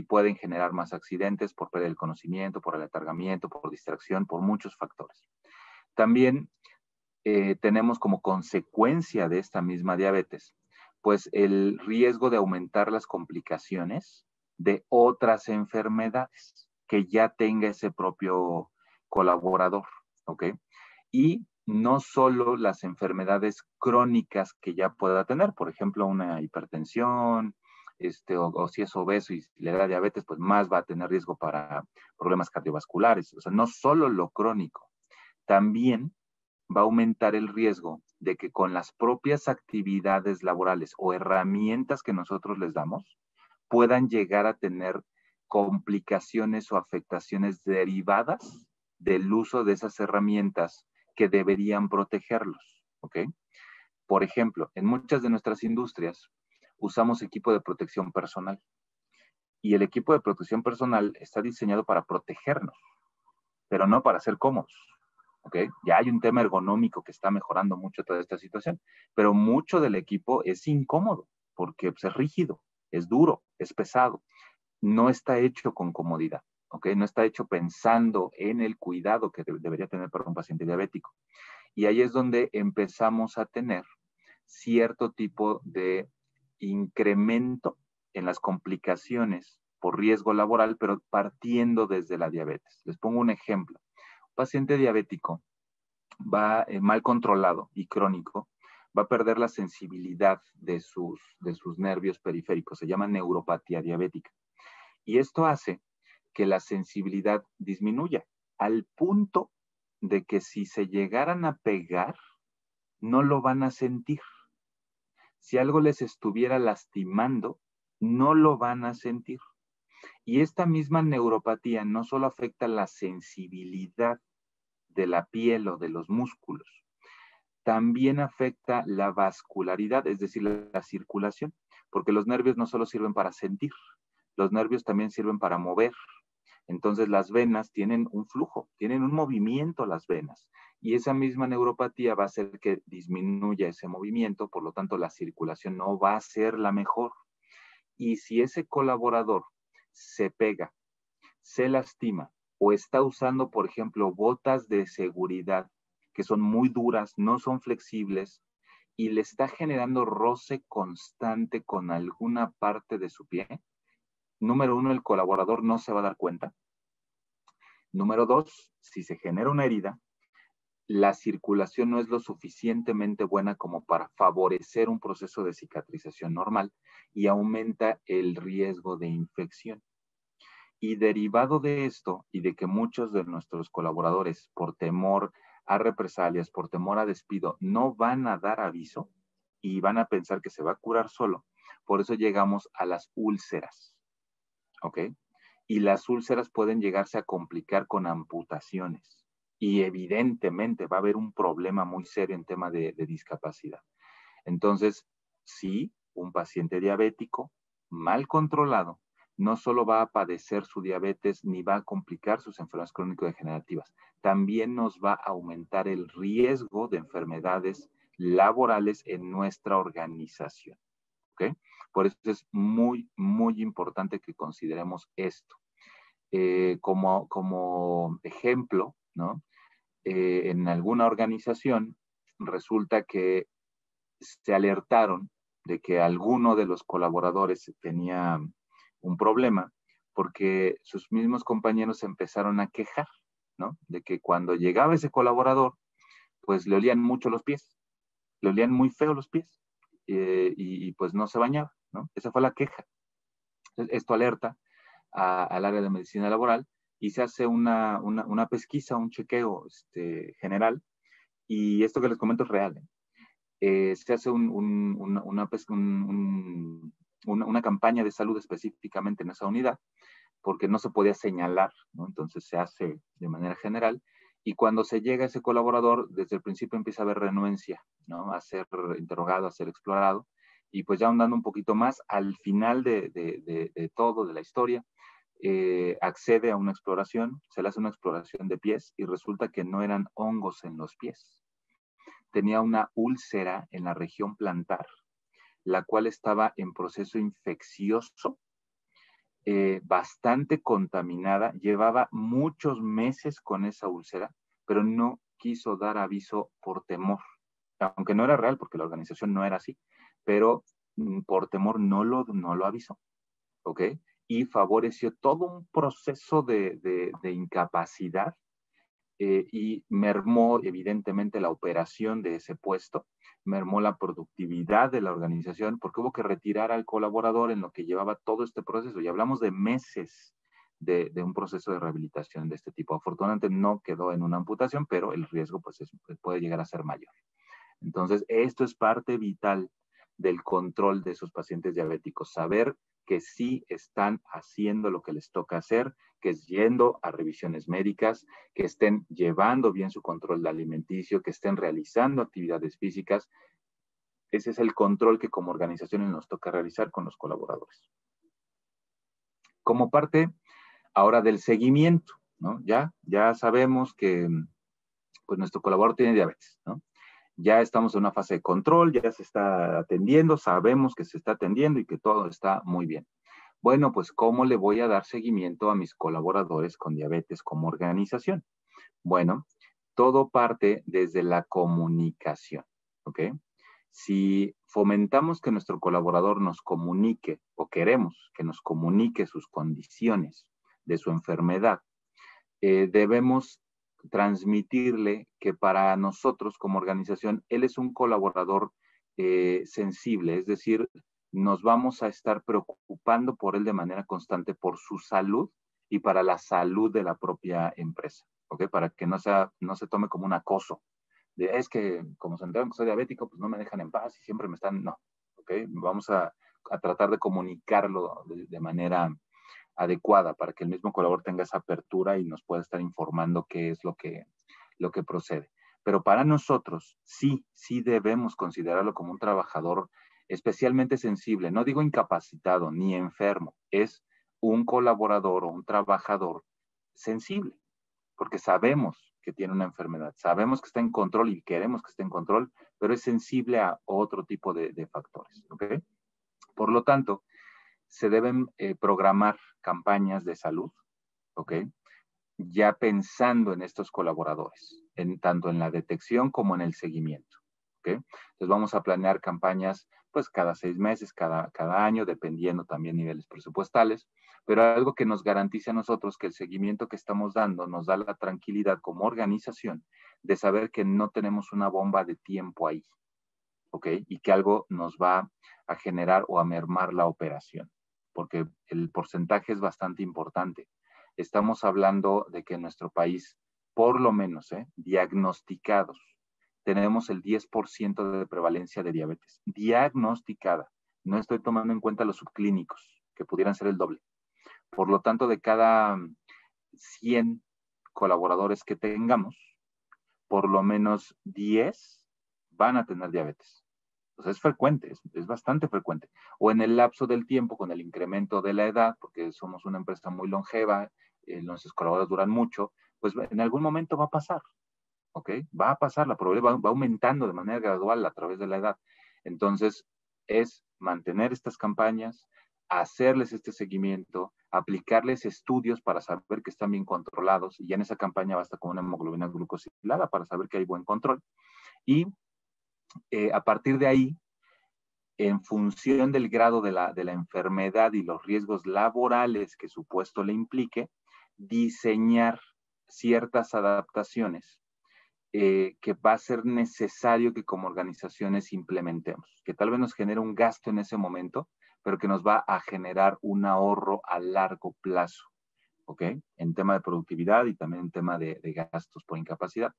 S3: pueden generar más accidentes por pérdida del conocimiento, por aletargamiento, por distracción, por muchos factores. También tenemos como consecuencia de esta misma diabetes, pues el riesgo de aumentar las complicaciones de otras enfermedades que ya tenga ese propio colaborador, ¿ok? Y no solo las enfermedades crónicas que ya pueda tener, por ejemplo, una hipertensión, o si es obeso y le da diabetes, pues más va a tener riesgo para problemas cardiovasculares. O sea, no solo lo crónico, también va a aumentar el riesgo de que con las propias actividades laborales o herramientas que nosotros les damos, puedan llegar a tener complicaciones o afectaciones derivadas del uso de esas herramientas que deberían protegerlos, ¿ok? Por ejemplo, en muchas de nuestras industrias usamos equipo de protección personal y el equipo de protección personal está diseñado para protegernos, pero no para ser cómodos, ¿ok? Ya hay un tema ergonómico que está mejorando mucho toda esta situación, pero mucho del equipo es incómodo porque pues, es rígido, es duro, es pesado, no está hecho con comodidad, ¿ok? No está hecho pensando en el cuidado que debería tener para un paciente diabético. Y ahí es donde empezamos a tener cierto tipo de incremento en las complicaciones por riesgo laboral, pero partiendo desde la diabetes. Les pongo un ejemplo. Un paciente diabético va mal controlado y crónico, va a perder la sensibilidad de sus nervios periféricos. Se llama neuropatía diabética. Y esto hace que la sensibilidad disminuya al punto de que si se llegaran a pegar, no lo van a sentir. Si algo les estuviera lastimando, no lo van a sentir. Y esta misma neuropatía no solo afecta la sensibilidad de la piel o de los músculos, también afecta la vascularidad, es decir, la circulación, porque los nervios no solo sirven para sentir, los nervios también sirven para mover. Entonces las venas tienen un flujo, tienen un movimiento las venas y esa misma neuropatía va a hacer que disminuya ese movimiento, por lo tanto la circulación no va a ser la mejor. Y si ese colaborador se pega, se lastima o está usando, por ejemplo, botas de seguridad que son muy duras, no son flexibles y le está generando roce constante con alguna parte de su pie, número uno, el colaborador no se va a dar cuenta. Número dos, si se genera una herida, la circulación no es lo suficientemente buena como para favorecer un proceso de cicatrización normal y aumenta el riesgo de infección. Y derivado de esto y de que muchos de nuestros colaboradores, por temor a represalias, por temor a despido, no van a dar aviso y van a pensar que se va a curar solo, por eso llegamos a las úlceras, ¿ok? Y las úlceras pueden llegarse a complicar con amputaciones. Y evidentemente va a haber un problema muy serio en tema de discapacidad. Entonces, sí, un paciente diabético mal controlado no solo va a padecer su diabetes ni va a complicar sus enfermedades crónico-degenerativas, también nos va a aumentar el riesgo de enfermedades laborales en nuestra organización. ¿Ok? Por eso es muy, muy importante que consideremos esto. Como ejemplo, ¿no? En alguna organización resulta que se alertaron de que alguno de los colaboradores tenía un problema porque sus mismos compañeros empezaron a quejar, ¿no? De que cuando llegaba ese colaborador, pues le olían mucho los pies, le olían muy feo los pies y pues no se bañaba, ¿no? Esa fue la queja. Entonces, esto alerta al área de medicina laboral y se hace una pesquisa, un chequeo general y esto que les comento es real, se hace una campaña de salud específicamente en esa unidad, porque no se podía señalar, ¿no? Entonces se hace de manera general, y cuando se llega a ese colaborador, desde el principio empieza a haber renuencia, ¿no? A ser interrogado, a ser explorado, y pues ya ahondando un poquito más, al final de todo, de la historia, accede a una exploración, se le hace una exploración de pies, y resulta que no eran hongos en los pies, tenía una úlcera en la región plantar, la cual estaba en proceso infeccioso, bastante contaminada, llevaba muchos meses con esa úlcera, pero no quiso dar aviso por temor, aunque no era real porque la organización no era así, pero por temor no lo avisó, ¿ok? Y favoreció todo un proceso de incapacidad y mermó evidentemente la operación de ese puesto, mermó la productividad de la organización porque hubo que retirar al colaborador en lo que llevaba todo este proceso. Y hablamos de meses de un proceso de rehabilitación de este tipo. Afortunadamente no quedó en una amputación, pero el riesgo pues puede llegar a ser mayor. Entonces, esto es parte vital del control de esos pacientes diabéticos, saber que sí están haciendo lo que les toca hacer, que es yendo a revisiones médicas, que estén llevando bien su control alimenticio, que estén realizando actividades físicas. Ese es el control que como organizaciones nos toca realizar con los colaboradores. Como parte ahora del seguimiento, ¿no? Ya sabemos que pues, nuestro colaborador tiene diabetes, ¿no? Ya estamos en una fase de control, ya se está atendiendo, sabemos que se está atendiendo y que todo está muy bien. Bueno, pues, ¿cómo le voy a dar seguimiento a mis colaboradores con diabetes como organización? Bueno, todo parte desde la comunicación, ¿ok? Si fomentamos que nuestro colaborador nos comunique o queremos que nos comunique sus condiciones de su enfermedad, debemos transmitirle que para nosotros como organización, él es un colaborador sensible, es decir, nos vamos a estar preocupando por él de manera constante por su salud y para la salud de la propia empresa, ¿ok? Para que no se tome como un acoso. Es que como se enteran que soy diabético, pues no me dejan en paz y siempre me están, no, ¿ok? Vamos a tratar de comunicarlo de manera adecuada para que el mismo colaborador tenga esa apertura y nos pueda estar informando qué es lo que procede. Pero para nosotros sí debemos considerarlo como un trabajador especialmente sensible. No digo incapacitado ni enfermo, es un colaborador o un trabajador sensible, porque sabemos que tiene una enfermedad, sabemos que está en control y queremos que esté en control, pero es sensible a otro tipo de factores, ¿ok? Por lo tanto, se deben programar campañas de salud, ¿ok? Ya pensando en estos colaboradores, tanto en la detección como en el seguimiento, ¿ok? Entonces vamos a planear campañas pues cada 6 meses, cada año, dependiendo también niveles presupuestales, pero algo que nos garantice a nosotros que el seguimiento que estamos dando nos da la tranquilidad como organización de saber que no tenemos una bomba de tiempo ahí, ¿ok? Y que algo nos va a generar o a mermar la operación, porque el porcentaje es bastante importante. Estamos hablando de que en nuestro país, por lo menos, diagnosticados, tenemos el 10% de prevalencia de diabetes. Diagnosticada. No estoy tomando en cuenta los subclínicos, que pudieran ser el doble. Por lo tanto, de cada 100 colaboradores que tengamos, por lo menos 10 van a tener diabetes. Entonces es frecuente, es bastante frecuente. O en el lapso del tiempo, con el incremento de la edad, porque somos una empresa muy longeva, nuestros colaboradores duran mucho, pues en algún momento va a pasar, ¿ok? Va a pasar, la probabilidad va aumentando de manera gradual a través de la edad. Entonces, es mantener estas campañas, hacerles este seguimiento, aplicarles estudios para saber que están bien controlados, y ya en esa campaña basta con una hemoglobina glucosilada para saber que hay buen control. Y a partir de ahí, en función del grado de la enfermedad y los riesgos laborales que su puesto le implique, diseñar ciertas adaptaciones que va a ser necesario que como organizaciones implementemos, que tal vez nos genere un gasto en ese momento, pero que nos va a generar un ahorro a largo plazo, ¿ok? En tema de productividad y también en tema de gastos por incapacidad.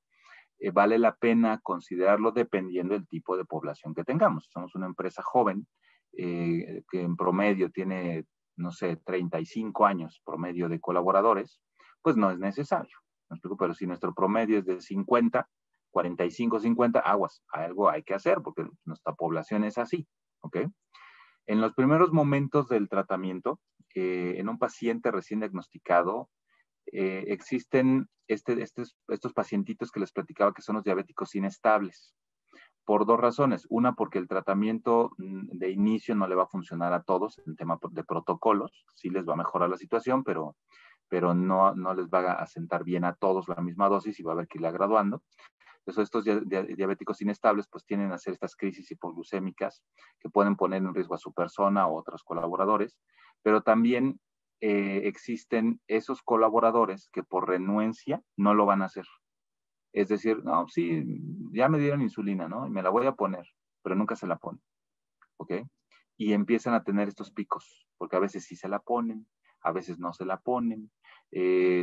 S3: Vale la pena considerarlo dependiendo del tipo de población que tengamos. Somos una empresa joven que en promedio tiene, no sé, 35 años promedio de colaboradores, pues no es necesario. ¿Me explico? Pero si nuestro promedio es de 50, 45, 50, aguas, algo hay que hacer porque nuestra población es así, ¿ok? En los primeros momentos del tratamiento, en un paciente recién diagnosticado, existen estos pacientitos que les platicaba que son los diabéticos inestables, por 2 razones. Una, porque el tratamiento de inicio no le va a funcionar a todos en tema de protocolos, sí les va a mejorar la situación, pero no les va a sentar bien a todos la misma dosis y va a haber que irla graduando. Entonces, estos diabéticos inestables pues tienen a hacer estas crisis hipoglucémicas que pueden poner en riesgo a su persona o a otros colaboradores, pero también existen esos colaboradores que por renuencia no lo van a hacer. Es decir, no, sí, ya me dieron insulina, ¿no? Y me la voy a poner, pero nunca se la ponen, ¿ok? Y empiezan a tener estos picos, porque a veces sí se la ponen, a veces no se la ponen,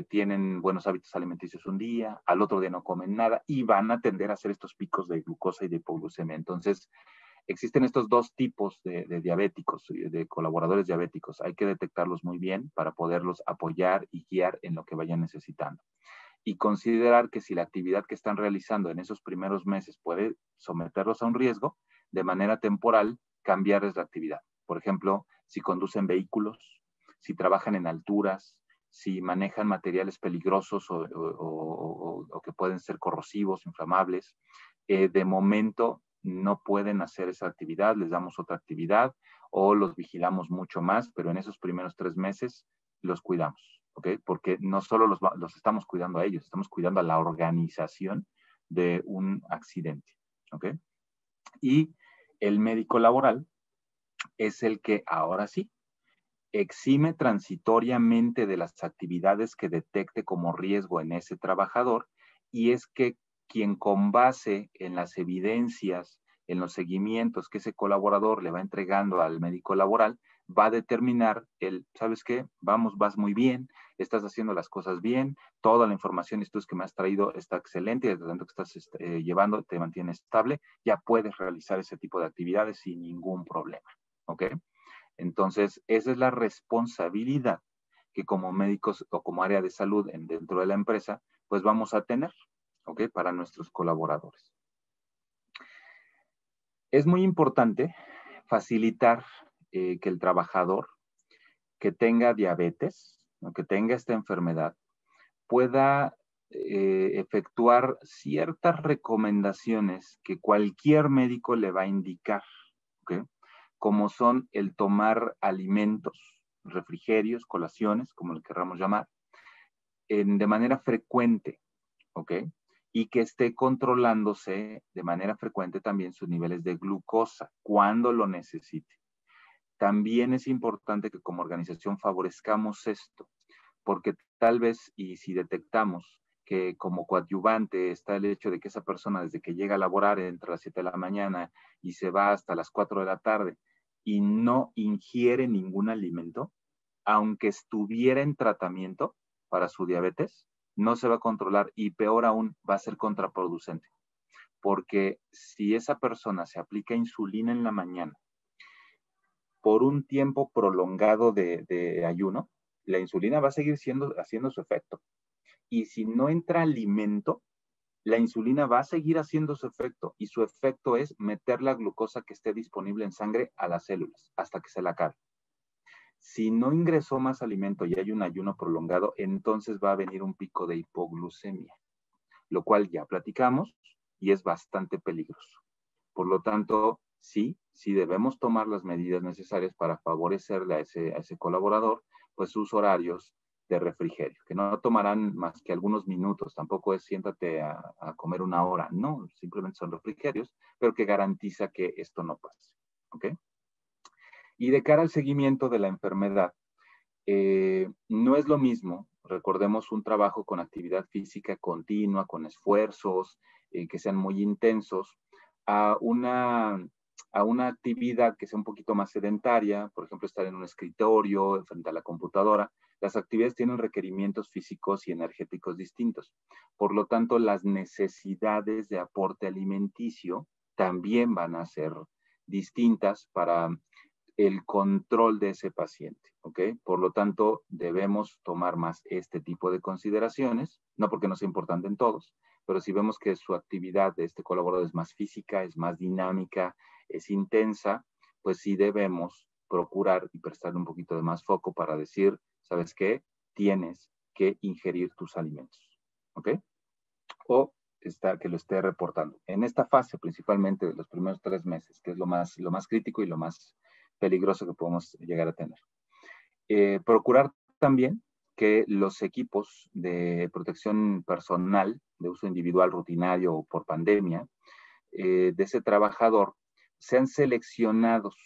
S3: tienen buenos hábitos alimenticios un día, al otro día no comen nada y van a tender a hacer estos picos de glucosa y de hipoglucemia. Entonces, existen estos dos tipos de diabéticos, de colaboradores diabéticos. Hay que detectarlos muy bien para poderlos apoyar y guiar en lo que vayan necesitando. Y considerar que si la actividad que están realizando en esos primeros meses puede someterlos a un riesgo, de manera temporal, cambiarles la actividad. Por ejemplo, si conducen vehículos, si trabajan en alturas, si manejan materiales peligrosos o que pueden ser corrosivos, inflamables, de momento no pueden hacer esa actividad, les damos otra actividad o los vigilamos mucho más, pero en esos primeros 3 meses los cuidamos, ¿ok? Porque no solo los estamos cuidando a ellos, estamos cuidando a la organización de un accidente, ¿ok? Y el médico laboral es el que ahora sí exime transitoriamente de las actividades que detecte como riesgo en ese trabajador y es que quien con base en las evidencias, en los seguimientos que ese colaborador le va entregando al médico laboral, va a determinar ¿sabes qué? Vas muy bien, estás haciendo las cosas bien, toda la información y estudios que me has traído está excelente, y el tratamiento que estás llevando te mantiene estable, ya puedes realizar ese tipo de actividades sin ningún problema, ¿ok? Entonces, esa es la responsabilidad que como médicos o como área de salud dentro de la empresa, pues vamos a tener, ¿ok? Para nuestros colaboradores. Es muy importante facilitar que el trabajador que tenga diabetes, ¿no? Que tenga esta enfermedad, pueda efectuar ciertas recomendaciones que cualquier médico le va a indicar, ¿ok? Como son el tomar alimentos, refrigerios, colaciones, como le querramos llamar, de manera frecuente, ¿ok? Y que esté controlándose de manera frecuente también sus niveles de glucosa cuando lo necesite. También es importante que como organización favorezcamos esto, porque tal vez, y si detectamos que como coadyuvante está el hecho de que esa persona desde que llega a laborar entre las 7 de la mañana y se va hasta las 4 de la tarde y no ingiere ningún alimento, aunque estuviera en tratamiento para su diabetes, no se va a controlar y peor aún va a ser contraproducente. Porque si esa persona se aplica insulina en la mañana por un tiempo prolongado de ayuno, la insulina va a seguir haciendo su efecto. Y si no entra alimento, la insulina va a seguir haciendo su efecto y su efecto es meter la glucosa que esté disponible en sangre a las células hasta que se la acabe. Si no ingresó más alimento y hay un ayuno prolongado, entonces va a venir un pico de hipoglucemia, lo cual ya platicamos y es bastante peligroso. Por lo tanto, sí debemos tomar las medidas necesarias para favorecerle a ese colaborador, pues sus horarios de refrigerio, que no tomarán más que algunos minutos, tampoco es siéntate a comer 1 hora, no, simplemente son refrigerios, pero que garantiza que esto no pase, ¿ok? Y de cara al seguimiento de la enfermedad, no es lo mismo, recordemos un trabajo con actividad física continua, con esfuerzos que sean muy intensos, a una actividad que sea un poquito más sedentaria, por ejemplo, estar en un escritorio, frente a la computadora. Las actividades tienen requerimientos físicos y energéticos distintos. Por lo tanto, las necesidades de aporte alimenticio también van a ser distintas para el control de ese paciente, ¿ok? Por lo tanto, debemos tomar más este tipo de consideraciones, no porque no sea importante en todos, pero si vemos que su actividad de este colaborador es más física, es más dinámica, es intensa, pues sí debemos procurar y prestarle un poquito de más foco para decir, ¿sabes qué? Tienes que ingerir tus alimentos, ¿ok? O que lo esté reportando. En esta fase, principalmente de los primeros 3 meses, que es lo más crítico y lo más peligroso que podemos llegar a tener. Procurar también que los equipos de protección personal, de uso individual rutinario o por pandemia, de ese trabajador, sean seleccionados.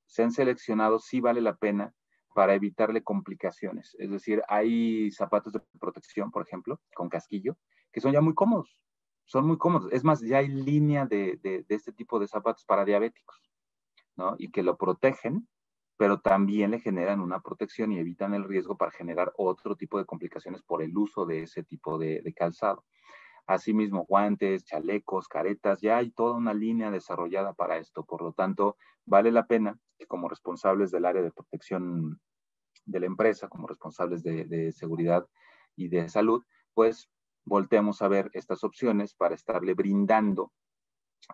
S3: Sí vale la pena para evitarle complicaciones. Es decir, hay zapatos de protección, por ejemplo, con casquillo, que son ya muy cómodos. Son muy cómodos. Es más, ya hay línea de este tipo de zapatos para diabéticos, ¿no? Y que lo protegen pero también le generan una protección y evitan el riesgo para generar otro tipo de complicaciones por el uso de ese tipo de calzado. Asimismo, guantes, chalecos, caretas, ya hay toda una línea desarrollada para esto. Por lo tanto, vale la pena que como responsables del área de protección de la empresa, como responsables de seguridad y de salud, pues volteemos a ver estas opciones para estarle brindando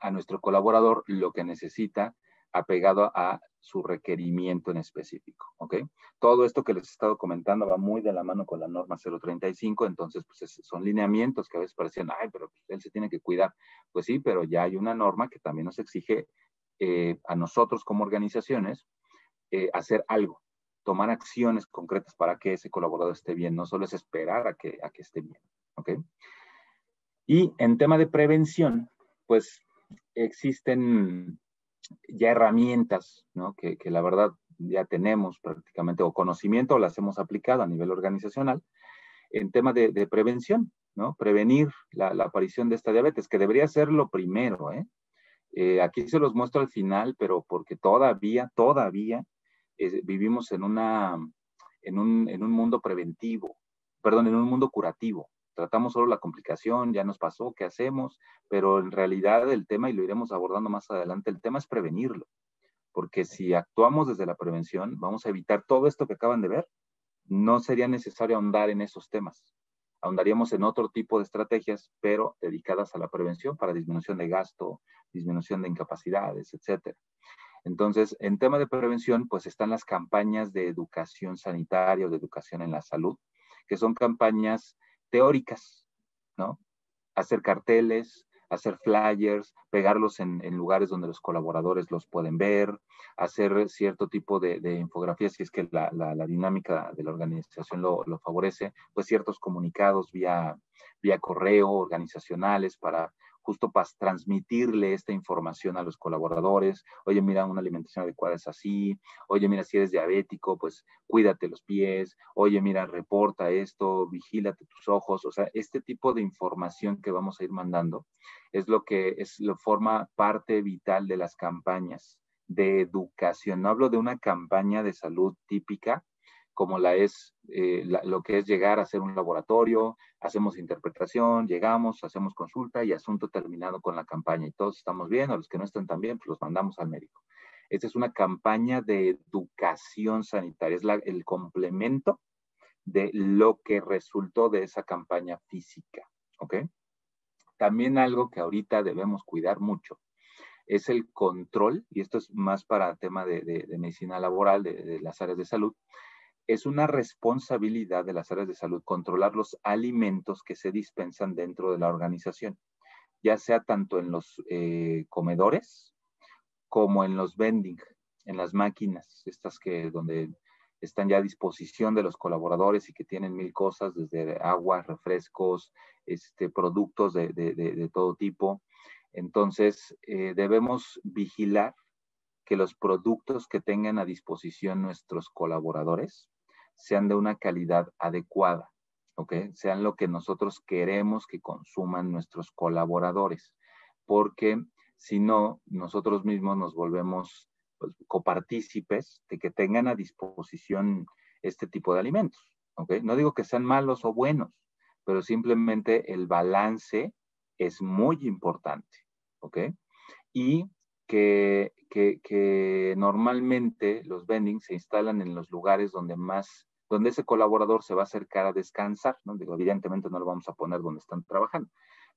S3: a nuestro colaborador lo que necesita apegado a su requerimiento en específico, ¿ok? Todo esto que les he estado comentando va muy de la mano con la norma 035, entonces pues son lineamientos que a veces parecen, ay, pero pues, él se tiene que cuidar. Pues sí, pero ya hay una norma que también nos exige a nosotros como organizaciones hacer algo, tomar acciones concretas para que ese colaborador esté bien, no solo es esperar a que esté bien, ¿ok? Y en tema de prevención, pues existen ya herramientas, ¿no? Que la verdad ya tenemos prácticamente, o conocimiento, o las hemos aplicado a nivel organizacional, en tema de prevención, ¿no? Prevenir la aparición de esta diabetes, que debería ser lo primero, ¿eh? Aquí se los muestro al final, pero porque todavía vivimos en un mundo preventivo, perdón, en un mundo curativo. Tratamos solo la complicación, ya nos pasó, ¿qué hacemos? Pero en realidad el tema, y lo iremos abordando más adelante, el tema es prevenirlo. Porque si actuamos desde la prevención, vamos a evitar todo esto que acaban de ver. No sería necesario ahondar en esos temas. Ahondaríamos en otro tipo de estrategias, pero dedicadas a la prevención para disminución de gasto, disminución de incapacidades, etcétera. Entonces, en tema de prevención, pues están las campañas de educación sanitaria o de educación en la salud, que son campañas teóricas, ¿no? Hacer carteles, hacer flyers, pegarlos en lugares donde los colaboradores los pueden ver, hacer cierto tipo de infografías, si es que la dinámica de la organización lo favorece, pues ciertos comunicados vía correo, organizacionales, para justo para transmitirle esta información a los colaboradores. Oye, mira, una alimentación adecuada es así. Oye, mira, si eres diabético, pues cuídate los pies. Oye, mira, reporta esto, vigílate tus ojos. O sea, este tipo de información que vamos a ir mandando es lo que forma parte vital de las campañas de educación. No hablo de una campaña de salud típica, como lo que es llegar a hacer un laboratorio, hacemos interpretación, llegamos, hacemos consulta y asunto terminado con la campaña. Y todos estamos bien, o los que no están tan bien, pues los mandamos al médico. Esta es una campaña de educación sanitaria, es el complemento de lo que resultó de esa campaña física, ¿ok? También algo que ahorita debemos cuidar mucho es el control, y esto es más para el tema de medicina laboral, de las áreas de salud. Es una responsabilidad de las áreas de salud controlar los alimentos que se dispensan dentro de la organización, ya sea tanto en los comedores como en los vending, en las máquinas, estas donde están ya a disposición de los colaboradores y que tienen mil cosas, desde agua, refrescos, productos de todo tipo. Entonces, debemos vigilar que los productos que tengan a disposición nuestros colaboradores sean de una calidad adecuada, ¿ok? Sean lo que nosotros queremos que consuman nuestros colaboradores, porque si no, nosotros mismos nos volvemos pues, copartícipes de que tengan a disposición este tipo de alimentos, ¿ok? No digo que sean malos o buenos, pero simplemente el balance es muy importante, ¿ok? Y que normalmente los vending se instalan en los lugares donde ese colaborador se va a acercar a descansar, ¿no? Digo, evidentemente no lo vamos a poner donde están trabajando,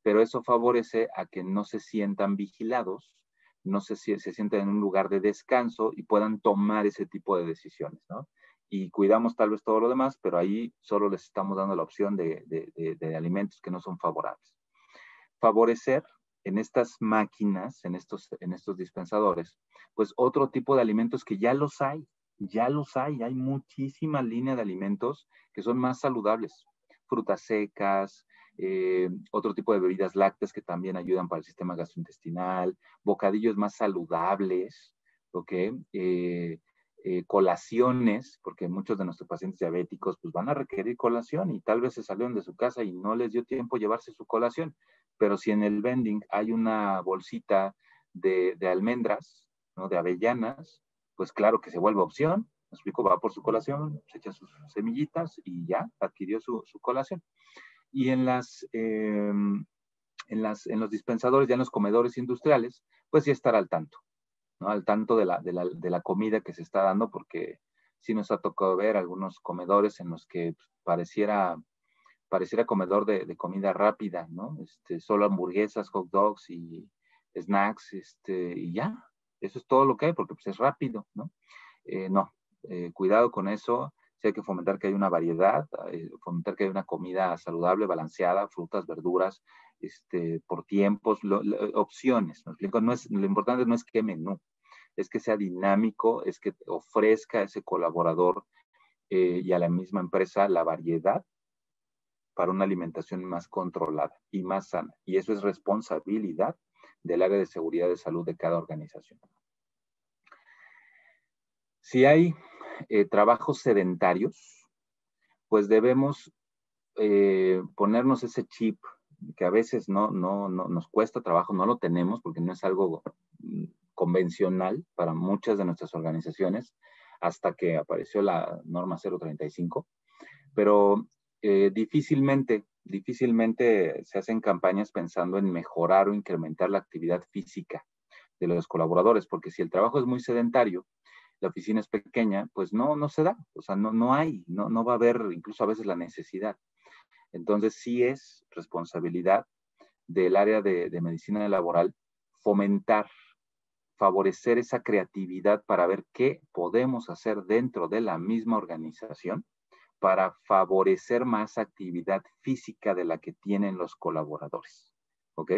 S3: pero eso favorece a que no se sientan vigilados, no se sientan en un lugar de descanso y puedan tomar ese tipo de decisiones, ¿no? Y cuidamos tal vez todo lo demás, pero ahí solo les estamos dando la opción de alimentos que no son favorables. Favorecer en estas máquinas, en estos dispensadores, pues otro tipo de alimentos que ya los hay, hay muchísima línea de alimentos que son más saludables, frutas secas, otro tipo de bebidas lácteas que también ayudan para el sistema gastrointestinal, bocadillos más saludables, ¿ok? Colaciones, porque muchos de nuestros pacientes diabéticos pues van a requerir colación y tal vez se salieron de su casa y no les dio tiempo llevarse su colación, pero si en el vending hay una bolsita de almendras, ¿no? De avellanas, pues claro que se vuelve opción. Me explico, va por su colación, se echa sus semillitas y ya adquirió su colación. Y en los dispensadores, ya en los comedores industriales, pues sí estar al tanto, ¿no? Al tanto de la comida que se está dando, porque sí nos ha tocado ver algunos comedores en los que pareciera comedor de comida rápida, ¿no? Solo hamburguesas, hot dogs y snacks, y ya. Eso es todo lo que hay, porque pues es rápido, ¿no? No, cuidado con eso. Sí hay que fomentar que haya una variedad, fomentar que haya una comida saludable, balanceada, frutas, verduras, por tiempos, opciones. ¿Me explico? Lo importante no es qué menú, es que sea dinámico, es que ofrezca a ese colaborador y a la misma empresa la variedad para una alimentación más controlada y más sana. Y eso es responsabilidad del área de seguridad de salud de cada organización. Si hay trabajos sedentarios, pues debemos ponernos ese chip que a veces no nos cuesta trabajo, no lo tenemos porque no es algo convencional para muchas de nuestras organizaciones hasta que apareció la norma 035, pero difícilmente se hacen campañas pensando en mejorar o incrementar la actividad física de los colaboradores, porque si el trabajo es muy sedentario, la oficina es pequeña, pues no se da, o sea, no va a haber incluso a veces la necesidad. Entonces sí es responsabilidad del área de medicina laboral fomentar, favorecer esa creatividad para ver qué podemos hacer dentro de la misma organización para favorecer más actividad física de la que tienen los colaboradores, ¿ok?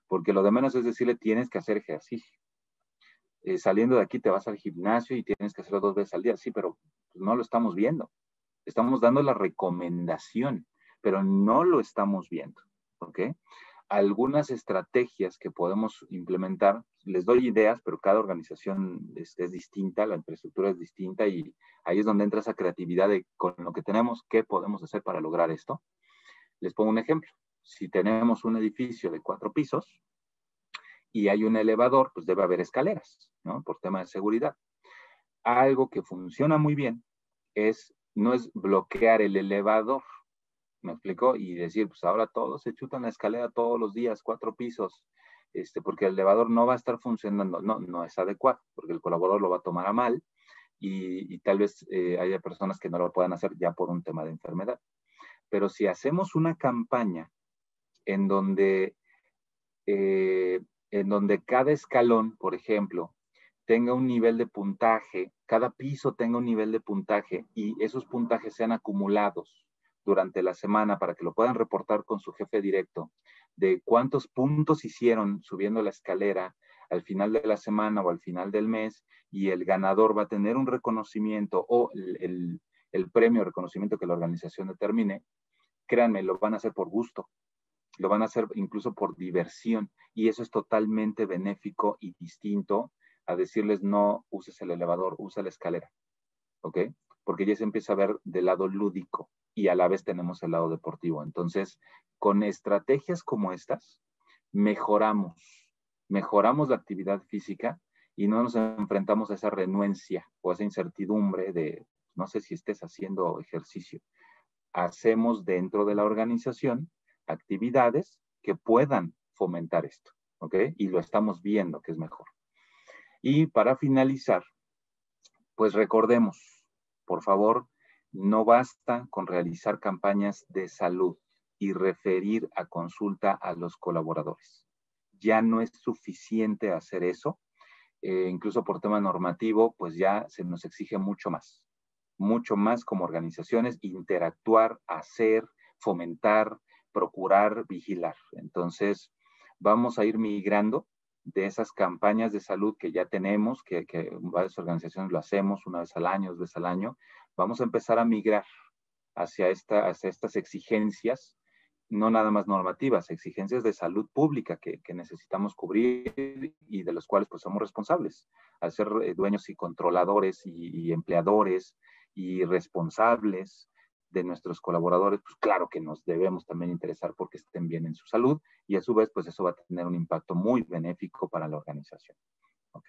S3: Porque lo de menos es decirle, tienes que hacer ejercicio. Saliendo de aquí te vas al gimnasio y tienes que hacerlo 2 veces al día. Sí, pero no lo estamos viendo. Estamos dando la recomendación, pero no lo estamos viendo, ¿ok? Algunas estrategias que podemos implementar, les doy ideas, pero cada organización es distinta, la infraestructura es distinta y ahí es donde entra esa creatividad de con lo que tenemos, ¿qué podemos hacer para lograr esto? Les pongo un ejemplo. Si tenemos un edificio de 4 pisos y hay un elevador, pues debe haber escaleras, ¿no? Por tema de seguridad. Algo que funciona muy bien no es bloquear el elevador, ¿me explico? Y decir, pues ahora todos se chutan la escalera todos los días, 4 pisos, porque el elevador no va a estar funcionando, no es adecuado, porque el colaborador lo va a tomar a mal y tal vez haya personas que no lo puedan hacer ya por un tema de enfermedad. Pero si hacemos una campaña en donde cada escalón, por ejemplo, tenga un nivel de puntaje, cada piso tenga un nivel de puntaje y esos puntajes sean acumulados durante la semana para que lo puedan reportar con su jefe directo de cuántos puntos hicieron subiendo la escalera al final de la semana o al final del mes, y el ganador va a tener un reconocimiento o el premio o reconocimiento que la organización determine. Créanme, lo van a hacer por gusto, lo van a hacer incluso por diversión, y eso es totalmente benéfico y distinto a decirles no uses el elevador, usa la escalera, ¿ok? Porque ya se empieza a ver del lado lúdico y a la vez tenemos el lado deportivo. Entonces, con estrategias como estas, mejoramos la actividad física y no nos enfrentamos a esa renuencia o a esa incertidumbre de no sé si estés haciendo ejercicio. Hacemos dentro de la organización actividades que puedan fomentar esto, ¿ok? Y lo estamos viendo que es mejor. Y para finalizar, pues recordemos, por favor, no basta con realizar campañas de salud y referir a consulta a los colaboradores. Ya no es suficiente hacer eso. Incluso por tema normativo, pues ya se nos exige mucho más como organizaciones, interactuar, hacer, fomentar, procurar, vigilar. Entonces, vamos a ir migrando de esas campañas de salud que ya tenemos, que varias organizaciones lo hacemos una vez al año, 2 veces al año. Vamos a empezar a migrar hacia estas exigencias, no nada más normativas, exigencias de salud pública que necesitamos cubrir y de los cuales pues somos responsables, al ser dueños y controladores y empleadores y responsables de nuestros colaboradores, pues claro que nos debemos también interesar porque estén bien en su salud, y a su vez pues eso va a tener un impacto muy benéfico para la organización, ¿ok?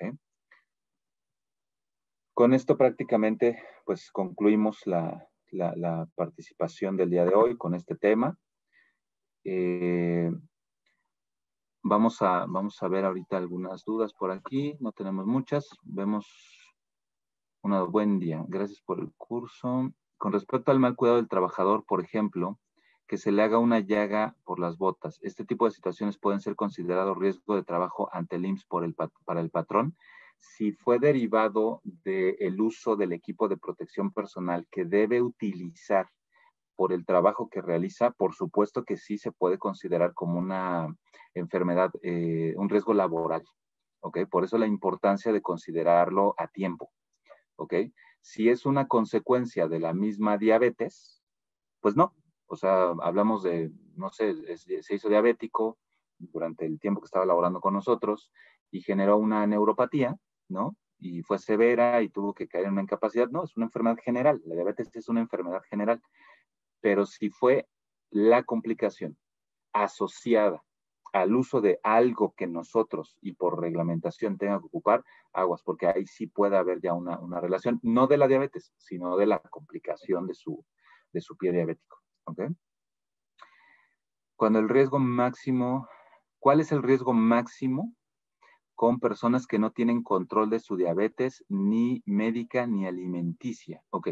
S3: Con esto prácticamente pues concluimos la participación del día de hoy con este tema. Vamos a ver ahorita algunas dudas por aquí. No tenemos muchas. Vemos un buen día. Gracias por el curso. Con respecto al mal cuidado del trabajador, por ejemplo, que se le haga una llaga por las botas. Este tipo de situaciones pueden ser considerados riesgo de trabajo ante el IMSS para el patrón. Si fue derivado del uso del equipo de protección personal que debe utilizar por el trabajo que realiza, por supuesto que sí se puede considerar como una enfermedad, un riesgo laboral. ¿Ok? Por eso la importancia de considerarlo a tiempo. ¿Ok? Si es una consecuencia de la misma diabetes, pues no. O sea, hablamos de, no sé, se hizo diabético durante el tiempo que estaba laborando con nosotros y generó una neuropatía, ¿no? Y fue severa y tuvo que caer en una incapacidad. No, es una enfermedad general. La diabetes es una enfermedad general. Pero si fue la complicación asociada al uso de algo que nosotros y por reglamentación tenga que ocupar, aguas, porque ahí sí puede haber ya una relación, no de la diabetes, sino de la complicación de su pie diabético. ¿Okay? Cuando el riesgo máximo, ¿cuál es el riesgo máximo con personas que no tienen control de su diabetes, ni médica ni alimenticia? Ok,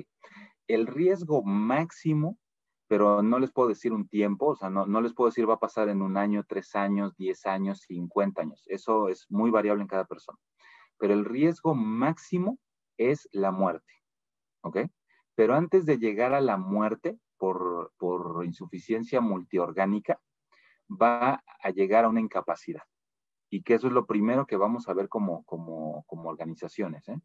S3: el riesgo máximo, pero no les puedo decir un tiempo, o sea, no les puedo decir va a pasar en 1 año, 3 años, 10 años, 50 años. Eso es muy variable en cada persona. Pero el riesgo máximo es la muerte, ¿ok? Pero antes de llegar a la muerte por insuficiencia multiorgánica, va a llegar a una incapacidad. Y que eso es lo primero que vamos a ver como organizaciones, ¿eh?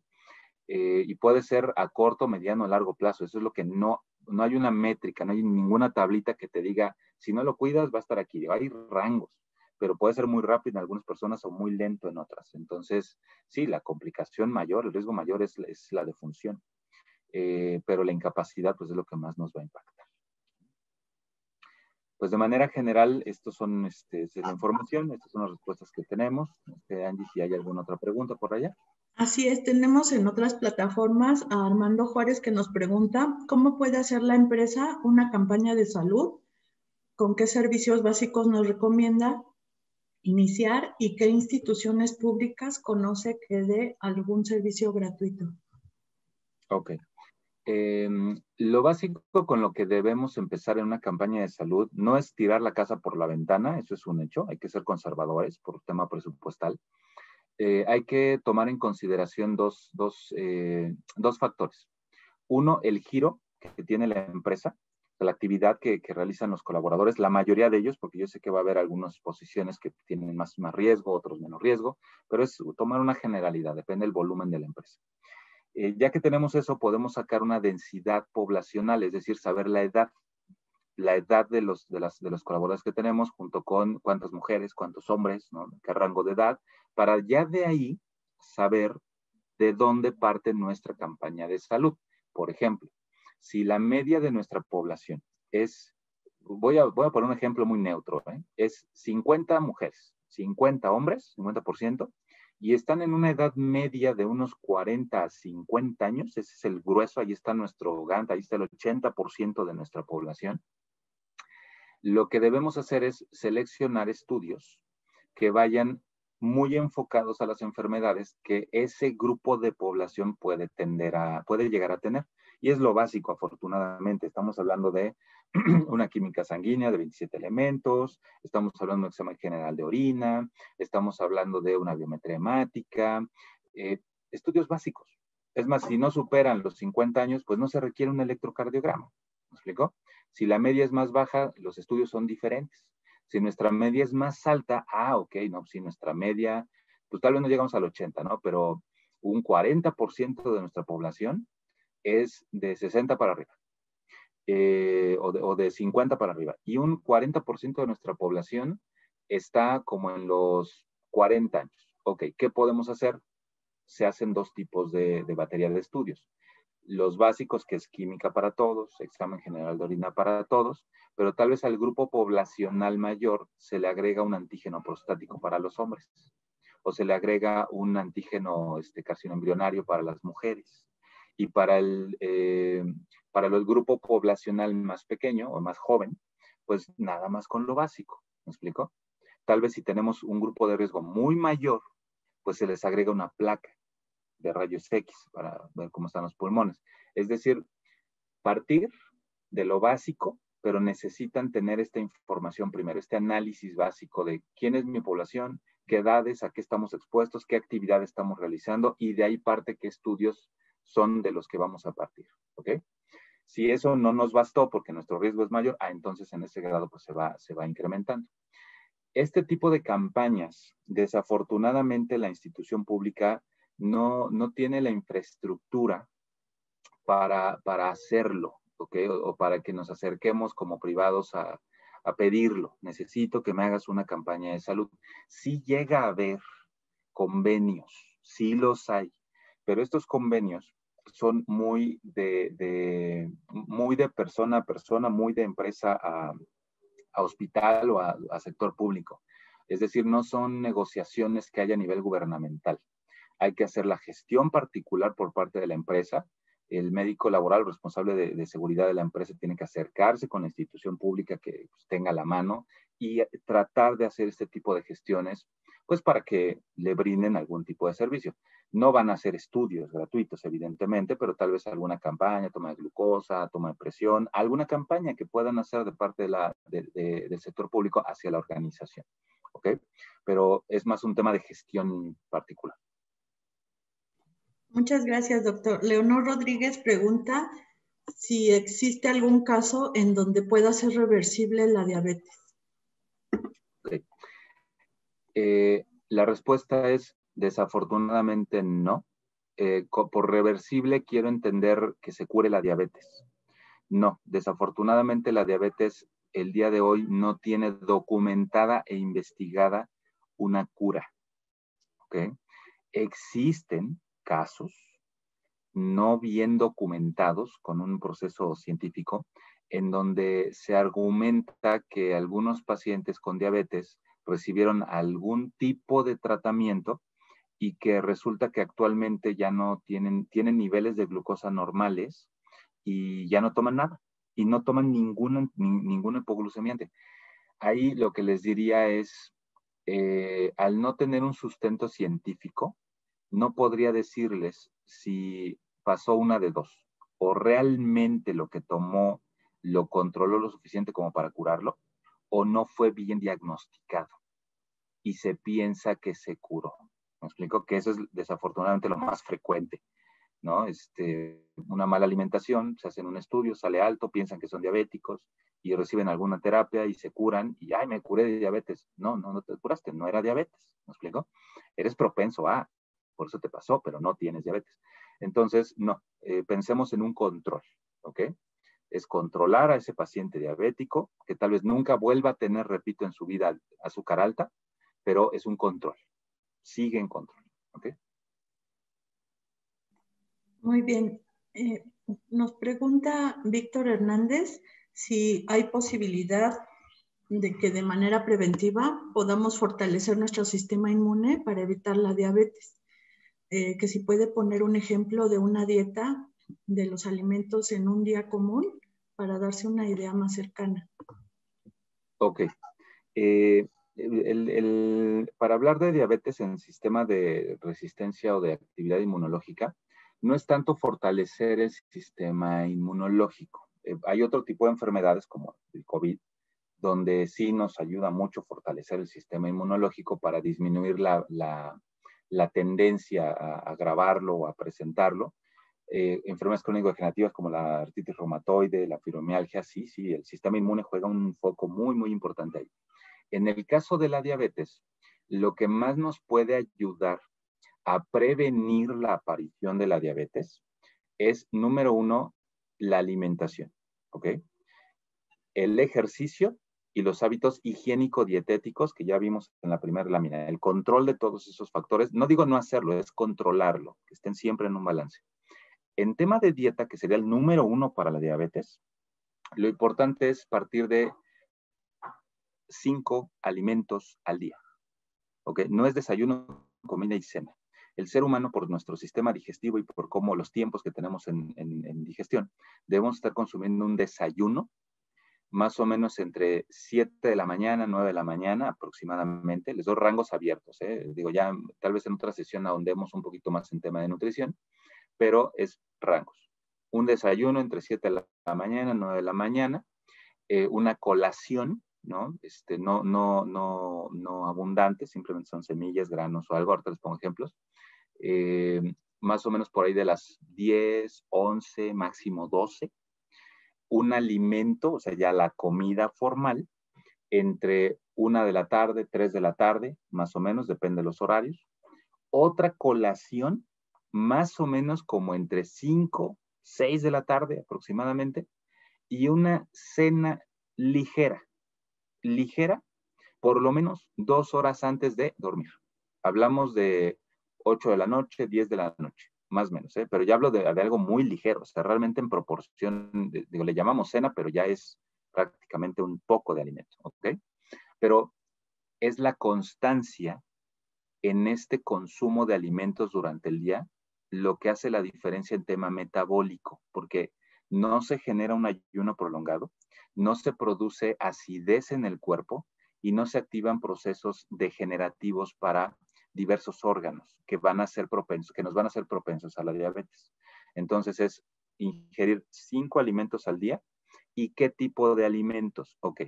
S3: Y puede ser a corto, mediano, largo plazo. Eso es lo que no hay una métrica, no hay ninguna tablita que te diga, si no lo cuidas, va a estar aquí. Hay rangos, pero puede ser muy rápido en algunas personas o muy lento en otras. Entonces, sí, la complicación mayor, el riesgo mayor es la defunción. Pero la incapacidad, pues es lo que más nos va a impactar. Pues de manera general, estos son, esta es la información, estas son las respuestas que tenemos. Angie, si hay alguna otra pregunta por allá.
S1: Así es, tenemos en otras plataformas a Armando Juárez que nos pregunta, ¿cómo puede hacer la empresa una campaña de salud? ¿Con qué servicios básicos nos recomienda iniciar y qué instituciones públicas conoce que dé algún servicio gratuito?
S3: Ok. Lo básico con lo que debemos empezar en una campaña de salud no es tirar la casa por la ventana, eso es un hecho, hay que ser conservadores por tema presupuestal. Hay que tomar en consideración dos factores. Uno, el giro que tiene la empresa, la actividad que realizan los colaboradores, la mayoría de ellos, porque yo sé que va a haber algunas posiciones que tienen más riesgo, otros menos riesgo, pero es tomar una generalidad, depende del volumen de la empresa. Ya que tenemos eso, podemos sacar una densidad poblacional, es decir, saber la edad de los colaboradores que tenemos, junto con cuántas mujeres, cuántos hombres, ¿no? Qué rango de edad, para ya de ahí saber de dónde parte nuestra campaña de salud. Por ejemplo, si la media de nuestra población es, voy a poner un ejemplo muy neutro, es 50 mujeres, 50 hombres, 50%, y están en una edad media de unos 40 a 50 años, ese es el grueso, ahí está nuestro GANT, ahí está el 80% de nuestra población. Lo que debemos hacer es seleccionar estudios que vayan muy enfocados a las enfermedades que ese grupo de población puede llegar a tener. Y es lo básico, afortunadamente. Estamos hablando de una química sanguínea de 27 elementos, estamos hablando de un examen general de orina, estamos hablando de una biometría hemática, estudios básicos. Es más, si no superan los 50 años, pues no se requiere un electrocardiograma. ¿Me explico? Si la media es más baja, los estudios son diferentes. Si nuestra media es más alta, ok, no, si nuestra media, pues tal vez no llegamos al 80, ¿no? Pero un 40% de nuestra población es de 60 para arriba, o de 50 para arriba. Y un 40% de nuestra población está como en los 40 años. Ok, ¿qué podemos hacer? Se hacen 2 tipos de batería de estudios. Los básicos, que es química para todos, examen general de orina para todos, pero tal vez al grupo poblacional mayor se le agrega un antígeno prostático para los hombres, o se le agrega un antígeno carcinoembrionario para las mujeres. Y para el grupo poblacional más pequeño o más joven, pues nada más con lo básico. ¿Me explico? Tal vez si tenemos un grupo de riesgo muy mayor, pues se les agrega una placa de rayos X para ver cómo están los pulmones. Es decir, partir de lo básico, pero necesitan tener esta información primero, este análisis básico de quién es mi población, qué edades, a qué estamos expuestos, qué actividades estamos realizando, y de ahí parte qué estudios son de los que vamos a partir, ¿ok? Si eso no nos bastó porque nuestro riesgo es mayor, entonces en ese grado pues se va incrementando. Este tipo de campañas, desafortunadamente la institución pública no tiene la infraestructura para hacerlo, ¿ok? O para que nos acerquemos como privados a pedirlo. Necesito que me hagas una campaña de salud. Sí llega a haber convenios, sí los hay, pero estos convenios son muy de persona a persona, muy de empresa a hospital o a sector público. Es decir, no son negociaciones que haya a nivel gubernamental. Hay que hacer la gestión particular por parte de la empresa. El médico laboral responsable de seguridad de la empresa tiene que acercarse con la institución pública que pues, tenga la mano y tratar de hacer este tipo de gestiones, pues para que le brinden algún tipo de servicio. No van a hacer estudios gratuitos, evidentemente, pero tal vez alguna campaña, toma de glucosa, toma de presión, alguna campaña que puedan hacer de parte del sector público hacia la organización, ¿ok? Pero es más un tema de gestión particular.
S1: Muchas gracias, doctor. Leonor Rodríguez pregunta si existe algún caso en donde pueda ser reversible la diabetes.
S3: Okay. La respuesta es desafortunadamente no. Por reversible quiero entender que se cure la diabetes. No, desafortunadamente la diabetes el día de hoy no tiene documentada e investigada una cura. ¿Okay? Existen casos no bien documentados con un proceso científico en donde se argumenta que algunos pacientes con diabetes recibieron algún tipo de tratamiento y que resulta que actualmente ya no tienen niveles de glucosa normales y ya no toman nada y no toman ningún hipoglucemiante. Ahí lo que les diría es, al no tener un sustento científico, no podría decirles si pasó una de dos, o realmente lo que tomó lo controló lo suficiente como para curarlo, o no fue bien diagnosticado y se piensa que se curó. ¿Me explico? Que eso es desafortunadamente lo más frecuente, ¿no? Una mala alimentación, se hacen un estudio, sale alto, piensan que son diabéticos y reciben alguna terapia y se curan y, me curé de diabetes. No te curaste, no era diabetes, ¿me explico? Eres propenso a, por eso te pasó, pero no tienes diabetes. Entonces, no, pensemos en un control, ¿ok? Es controlar a ese paciente diabético, que tal vez nunca vuelva a tener, repito, en su vida azúcar alta, pero es un control, sigue en control, ¿ok?
S1: Muy bien. Nos pregunta Víctor Hernández si hay posibilidad de que de manera preventiva podamos fortalecer nuestro sistema inmune para evitar la diabetes. Que si puede poner un ejemplo de una dieta de los alimentos en un día común para darse una idea más cercana.
S3: Ok. Para hablar de diabetes en sistema de resistencia o de actividad inmunológica, no es tanto fortalecer el sistema inmunológico. Hay otro tipo de enfermedades como el COVID, donde sí nos ayuda mucho fortalecer el sistema inmunológico para disminuir la tendencia a agravarlo o a presentarlo. Enfermedades crónico-degenerativas como la artritis reumatoide, la fibromialgia, sí, el sistema inmune juega un foco muy, muy importante ahí. En el caso de la diabetes, lo que más nos puede ayudar a prevenir la aparición de la diabetes es, número uno, la alimentación, ¿ok? El ejercicio y los hábitos higiénico-dietéticos que ya vimos en la primera lámina. El control de todos esos factores, no digo no hacerlo, es controlarlo, que estén siempre en un balance. En tema de dieta, que sería el número uno para la diabetes, lo importante es partir de 5 alimentos al día. ¿Ok? No es desayuno, comida y cena. El ser humano, por nuestro sistema digestivo y por cómo los tiempos que tenemos en digestión, debemos estar consumiendo un desayuno más o menos entre 7 de la mañana, 9 de la mañana aproximadamente. Les doy rangos abiertos, ¿eh? Digo, ya tal vez en otra sesión ahondemos un poquito más en tema de nutrición, pero es rangos. Un desayuno entre 7 de la mañana, 9 de la mañana, una colación, ¿no? No abundante, simplemente son semillas, granos o algo, ahorita les pongo ejemplos. Más o menos por ahí de las 10, 11, máximo 12. Un alimento, o sea, ya la comida formal, entre 1 de la tarde, 3 de la tarde, más o menos, depende de los horarios. Otra colación, más o menos como entre 5, 6 de la tarde aproximadamente, y una cena ligera, por lo menos 2 horas antes de dormir. Hablamos de 8 de la noche, 10 de la noche, más o menos, ¿eh? Pero ya hablo de algo muy ligero, o sea, realmente en proporción, digo, le llamamos cena, pero ya es prácticamente un poco de alimento, ¿ok? Pero es la constancia en este consumo de alimentos durante el día lo que hace la diferencia en tema metabólico, porque no se genera un ayuno prolongado, no se produce acidez en el cuerpo y no se activan procesos degenerativos para diversos órganos que van a ser propensos, que nos van a ser propensos a la diabetes. Entonces es ingerir 5 alimentos al día. ¿Y qué tipo de alimentos? Ok,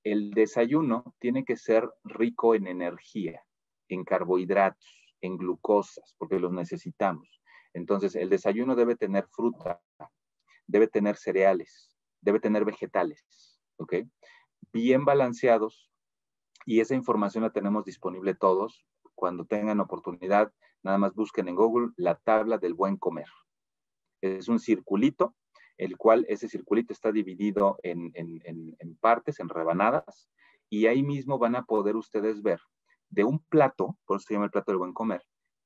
S3: el desayuno tiene que ser rico en energía, en carbohidratos, en glucosas, porque los necesitamos. Entonces, el desayuno debe tener fruta, debe tener cereales, debe tener vegetales, ¿ok? Bien balanceados, y esa información la tenemos disponible todos. Cuando tengan oportunidad, nada más busquen en Google la tabla del buen comer. Es un circulito, el cual ese circulito está dividido en partes, en rebanadas, y ahí mismo van a poder ustedes ver de un plato, por eso se llama el plato del buen comer,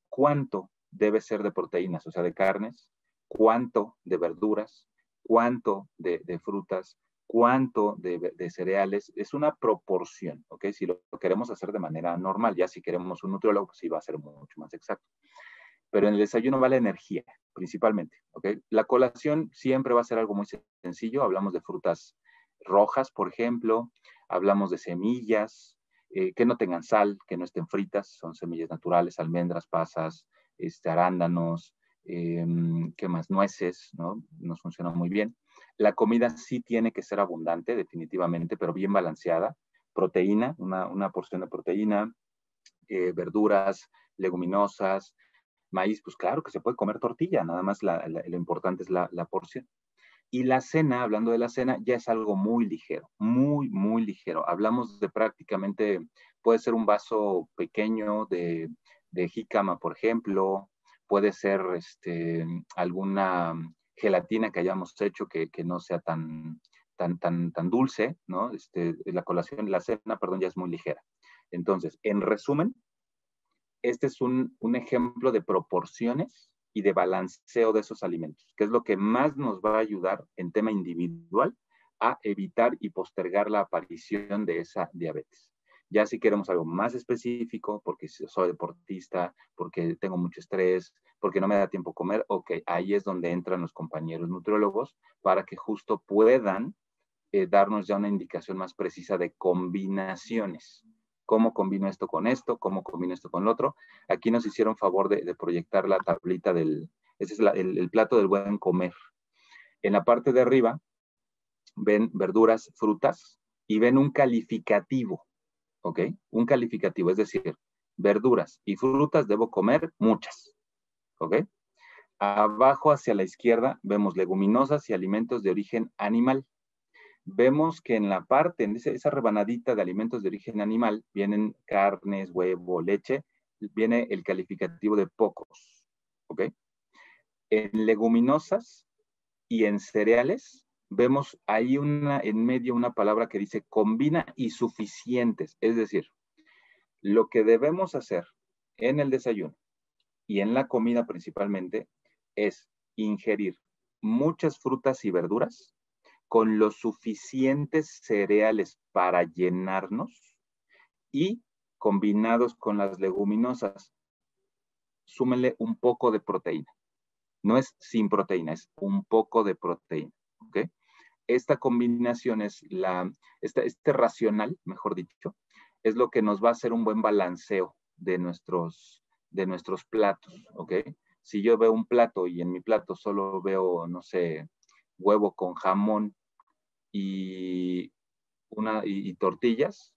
S3: cuánto debe ser de proteínas, o sea, de carnes, cuánto de verduras, cuánto de frutas, cuánto de cereales. Es una proporción, ¿ok? Si lo queremos hacer de manera normal, ya si queremos un nutriólogo, pues sí va a ser mucho más exacto. Pero en el desayuno va la energía, principalmente, ¿ok? La colación siempre va a ser algo muy sencillo. Hablamos de frutas rojas, por ejemplo, hablamos de semillas, que no tengan sal, que no estén fritas, son semillas naturales, almendras, pasas, arándanos, ¿qué más? Nueces, ¿no? Nos funciona muy bien. La comida sí tiene que ser abundante, definitivamente, pero bien balanceada. Proteína, una porción de proteína, verduras, leguminosas, maíz, pues claro que se puede comer tortilla, nada más lo importante es la porción. Y la cena, hablando de la cena, ya es algo muy ligero, muy, muy ligero. Hablamos de prácticamente, puede ser un vaso pequeño de jícama, por ejemplo, puede ser alguna gelatina que hayamos hecho que no sea tan dulce, ¿no? La cena, perdón, ya es muy ligera. Entonces, en resumen, este es un ejemplo de proporciones y de balanceo de esos alimentos, que es lo que más nos va a ayudar en tema individual a evitar y postergar la aparición de esa diabetes. Ya si queremos algo más específico, porque soy deportista, porque tengo mucho estrés, porque no me da tiempo comer, ok, ahí es donde entran los compañeros nutriólogos para que justo puedan darnos ya una indicación más precisa de combinaciones. ¿Cómo combino esto con esto? ¿Cómo combino esto con lo otro? Aquí nos hicieron favor de proyectar la tablita ese es el plato del buen comer. En la parte de arriba ven verduras, frutas y ven un calificativo, ¿ok? Un calificativo, es decir, verduras y frutas debo comer muchas, ¿ok? Abajo hacia la izquierda vemos leguminosas y alimentos de origen animal. Vemos que en la parte, en esa rebanadita de alimentos de origen animal, vienen carnes, huevo, leche, viene el calificativo de pocos, ¿ok? En leguminosas y en cereales, vemos ahí en medio una palabra que dice combina y suficientes, es decir, lo que debemos hacer en el desayuno y en la comida principalmente es ingerir muchas frutas y verduras, con los suficientes cereales para llenarnos y combinados con las leguminosas. súmenle un poco de proteína. No es sin proteína, es un poco de proteína, ¿ok? Esta combinación es este racional, mejor dicho, es lo que nos va a hacer un buen balanceo de nuestros platos, ¿ok? Si yo veo un plato y en mi plato solo veo, no sé, huevo con jamón y tortillas,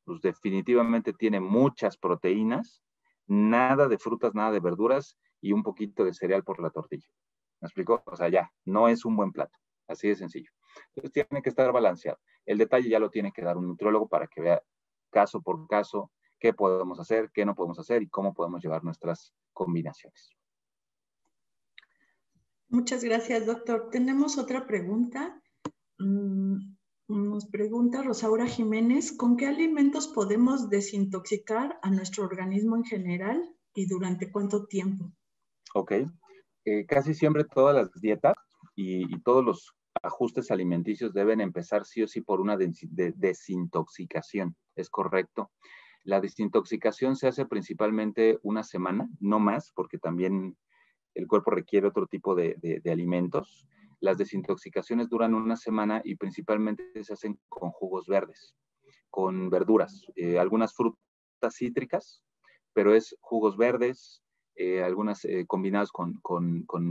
S3: pues definitivamente tiene muchas proteínas, nada de frutas, nada de verduras y un poquito de cereal por la tortilla. ¿Me explico? O sea, ya, no es un buen plato. Así de sencillo. Entonces tiene que estar balanceado. El detalle ya lo tiene que dar un nutriólogo para que vea caso por caso qué podemos hacer, qué no podemos hacer y cómo podemos llevar nuestras combinaciones.
S1: Muchas gracias, doctor. Tenemos otra pregunta. Nos pregunta Rosaura Jiménez, ¿con qué alimentos podemos desintoxicar a nuestro organismo en general y durante cuánto tiempo?
S3: Ok. Casi siempre todas las dietas y todos los ajustes alimenticios deben empezar sí o sí por una desintoxicación. ¿Es correcto? La desintoxicación se hace principalmente una semana, no más, porque también el cuerpo requiere otro tipo de alimentos. Las desintoxicaciones duran una semana y principalmente se hacen con jugos verdes, con verduras, algunas frutas cítricas, pero es jugos verdes, algunas combinadas con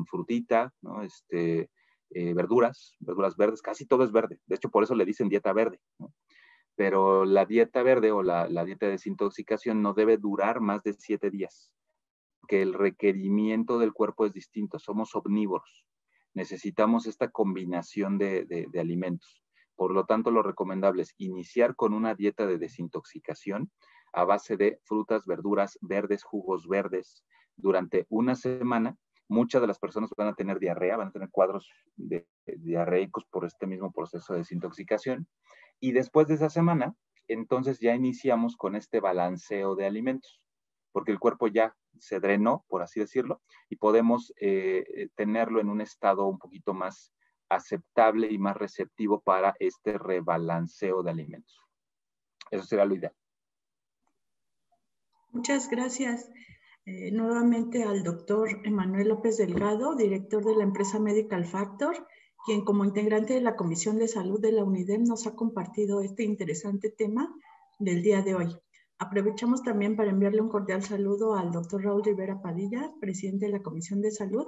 S3: frutita, ¿no? Verduras verdes, casi todo es verde. De hecho, por eso le dicen dieta verde, ¿no? Pero la dieta verde o la dieta de desintoxicación no debe durar más de 7 días, que el requerimiento del cuerpo es distinto, somos omnívoros, necesitamos esta combinación de alimentos. Por lo tanto, lo recomendable es iniciar con una dieta de desintoxicación a base de frutas, verduras, verdes, jugos verdes, durante una semana. Muchas de las personas van a tener diarrea, van a tener cuadros diarreicos por este mismo proceso de desintoxicación. Y después de esa semana, entonces ya iniciamos con este balanceo de alimentos, porque el cuerpo ya se drenó, por así decirlo, y podemos tenerlo en un estado un poquito más aceptable y más receptivo para este rebalanceo de alimentos. Eso será lo ideal.
S1: Muchas gracias. Nuevamente al doctor Emanuel López Delgado, director de la empresa Medical Factor, quien como integrante de la Comisión de Salud de la UNIDEM nos ha compartido este interesante tema del día de hoy. Aprovechamos también para enviarle un cordial saludo al doctor Raúl Rivera Padilla, presidente de la Comisión de Salud,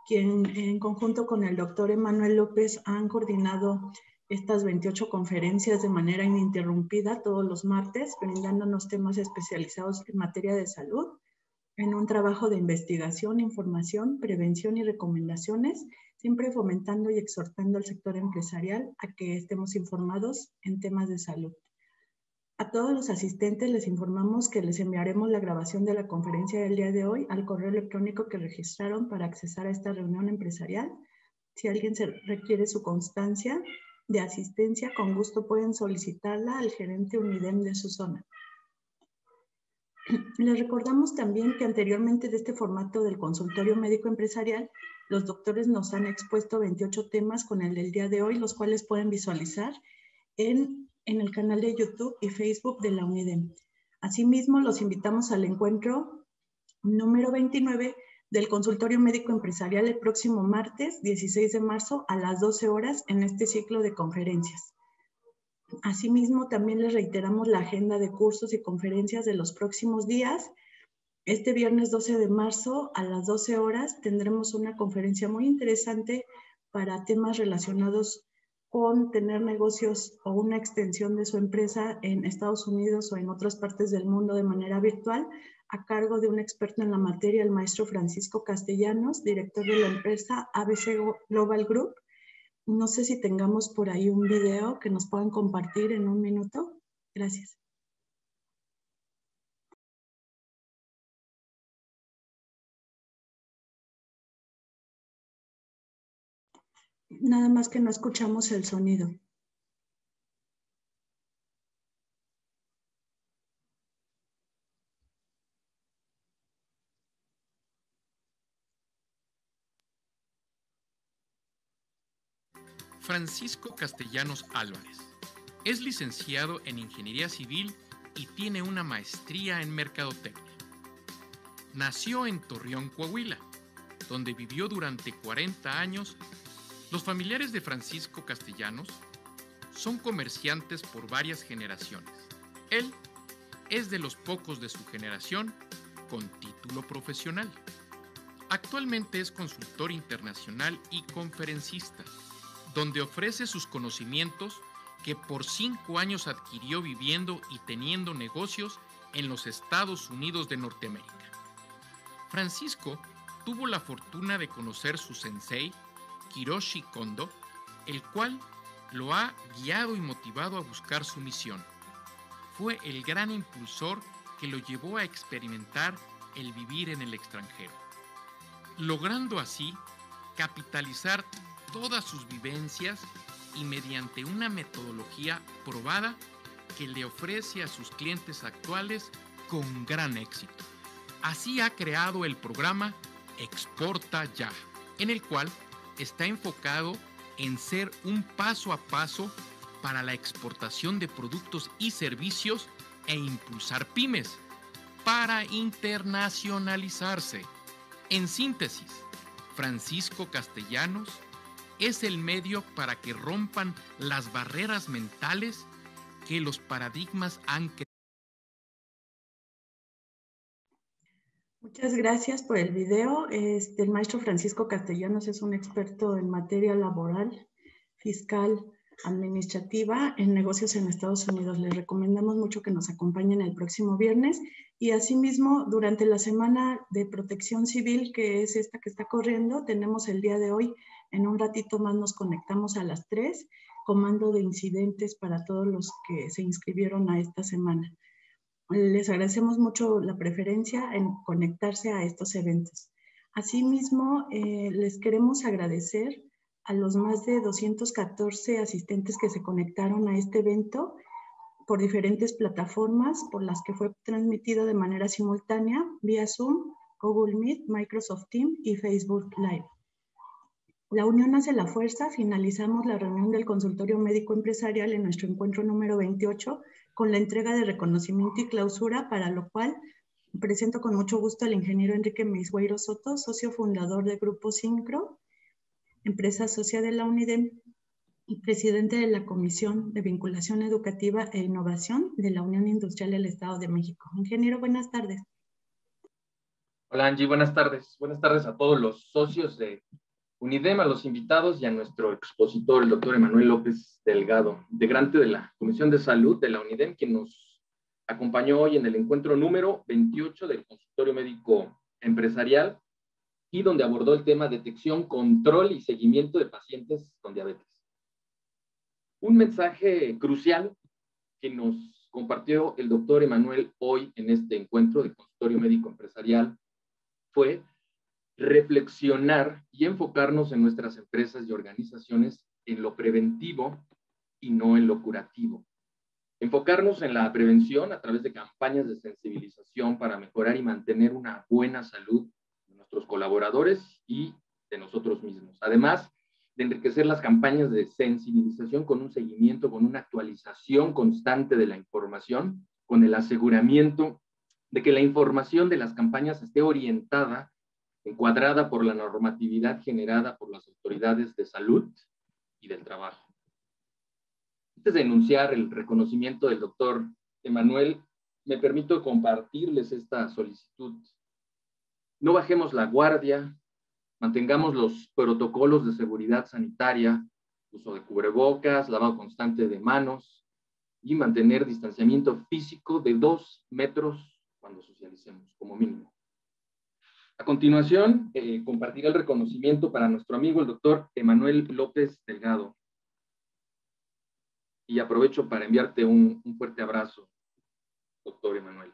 S1: quien en conjunto con el doctor Emanuel López han coordinado estas 28 conferencias de manera ininterrumpida todos los martes, brindándonos temas especializados en materia de salud, en un trabajo de investigación, información, prevención y recomendaciones, siempre fomentando y exhortando al sector empresarial a que estemos informados en temas de salud. A todos los asistentes les informamos que les enviaremos la grabación de la conferencia del día de hoy al correo electrónico que registraron para accesar a esta reunión empresarial. Si alguien requiere su constancia de asistencia, con gusto pueden solicitarla al gerente UNIDEM de su zona. Les recordamos también que anteriormente de este formato del consultorio médico empresarial, los doctores nos han expuesto 28 temas con el del día de hoy, los cuales pueden visualizar en el canal de YouTube y Facebook de la UNIDEM. Asimismo, los invitamos al encuentro número 29 del consultorio médico empresarial el próximo martes 16 de marzo a las 12 horas en este ciclo de conferencias. Asimismo, también les reiteramos la agenda de cursos y conferencias de los próximos días. Este viernes 12 de marzo a las 12 horas tendremos una conferencia muy interesante para temas relacionados con tener negocios o una extensión de su empresa en Estados Unidos o en otras partes del mundo de manera virtual, a cargo de un experto en la materia, el maestro Francisco Castellanos, director de la empresa ABC Global Group. No sé si tengamos por ahí un video que nos puedan compartir en un minuto. Gracias. Nada más que no escuchamos el sonido.
S4: Francisco Castellanos Álvarez. Es licenciado en Ingeniería Civil y tiene una maestría en Mercadotecnia. nació en Torreón, Coahuila, donde vivió durante 40 años. Los familiares de Francisco Castellanos son comerciantes por varias generaciones. Él es de los pocos de su generación con título profesional. Actualmente es consultor internacional y conferencista, donde ofrece sus conocimientos que por 5 años adquirió viviendo y teniendo negocios en los Estados Unidos de Norteamérica. Francisco tuvo la fortuna de conocer su sensei, Kiroshi Kondo, el cual lo ha guiado y motivado a buscar su misión. Fue el gran impulsor que lo llevó a experimentar el vivir en el extranjero, logrando así capitalizar todas sus vivencias y mediante una metodología probada que le ofrece a sus clientes actuales con gran éxito. Así ha creado el programa Exporta Ya, en el cual está enfocado en ser un paso a paso para la exportación de productos y servicios e impulsar pymes para internacionalizarse. En síntesis, Francisco Castellanos es el medio para que rompan las barreras mentales que los paradigmas han creado.
S1: Muchas gracias por el video. El maestro Francisco Castellanos es un experto en materia laboral, fiscal, administrativa, en negocios en Estados Unidos. Les recomendamos mucho que nos acompañen el próximo viernes y asimismo durante la semana de protección civil, que es esta que está corriendo, tenemos el día de hoy, en un ratito más nos conectamos a las 3, comando de incidentes para todos los que se inscribieron a esta semana. Les agradecemos mucho la preferencia en conectarse a estos eventos. Asimismo, les queremos agradecer a los más de 214 asistentes que se conectaron a este evento por diferentes plataformas por las que fue transmitido de manera simultánea vía Zoom, Google Meet, Microsoft Teams y Facebook Live. La unión hace la fuerza. Finalizamos la reunión del consultorio médico empresarial en nuestro encuentro número 28 con la entrega de reconocimiento y clausura, para lo cual presento con mucho gusto al ingeniero Enrique Meisgueiro Soto, socio fundador de Grupo Syncro, empresa socia de la UNIDEM y presidente de la Comisión de Vinculación Educativa e Innovación de la Unión Industrial del Estado de México. Ingeniero, buenas tardes.
S5: Hola Angie, buenas tardes. Buenas tardes a todos los socios de UNIDEM, a los invitados y a nuestro expositor, el doctor Emanuel López Delgado, integrante de la Comisión de Salud de la UNIDEM, quien nos acompañó hoy en el encuentro número 28 del consultorio médico empresarial y donde abordó el tema detección, control y seguimiento de pacientes con diabetes. Un mensaje crucial que nos compartió el doctor Emanuel hoy en este encuentro del consultorio médico empresarial fue reflexionar y enfocarnos en nuestras empresas y organizaciones en lo preventivo y no en lo curativo. Enfocarnos en la prevención a través de campañas de sensibilización para mejorar y mantener una buena salud de nuestros colaboradores y de nosotros mismos. Además de enriquecer las campañas de sensibilización con un seguimiento, con una actualización constante de la información, con el aseguramiento de que la información de las campañas esté orientada, encuadrada por la normatividad generada por las autoridades de salud y del trabajo. Antes de enunciar el reconocimiento del doctor Emanuel, me permito compartirles esta solicitud. No bajemos la guardia, mantengamos los protocolos de seguridad sanitaria, uso de cubrebocas, lavado constante de manos y mantener distanciamiento físico de 2 metros cuando socialicemos, como mínimo. A continuación, compartiré el reconocimiento para nuestro amigo el doctor Emanuel López Delgado. Y aprovecho para enviarte un fuerte abrazo, doctor Emanuel.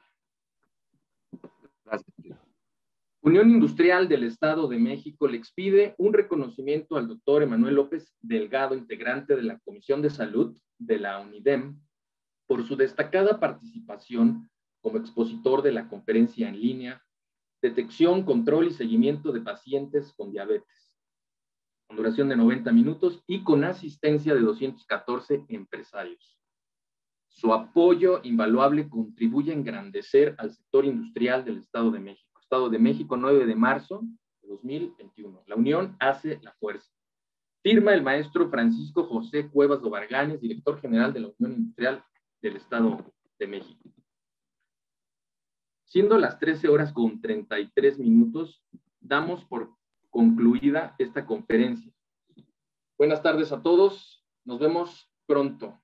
S3: Gracias.
S5: Unión Industrial del Estado de México le expide un reconocimiento al doctor Emanuel López Delgado, integrante de la Comisión de Salud de la UNIDEM, por su destacada participación como expositor de la conferencia en línea Detección, Control y Seguimiento de Pacientes con Diabetes, con duración de 90 minutos y con asistencia de 214 empresarios. Su apoyo invaluable contribuye a engrandecer al sector industrial del Estado de México, Estado de México, 9 de marzo de 2021. La unión hace la fuerza. Firma el maestro Francisco José Cuevas Dobarganes, director general de la Unión Industrial del Estado de México. Siendo las 13:33, damos por concluida esta conferencia. Buenas tardes a todos. Nos vemos pronto.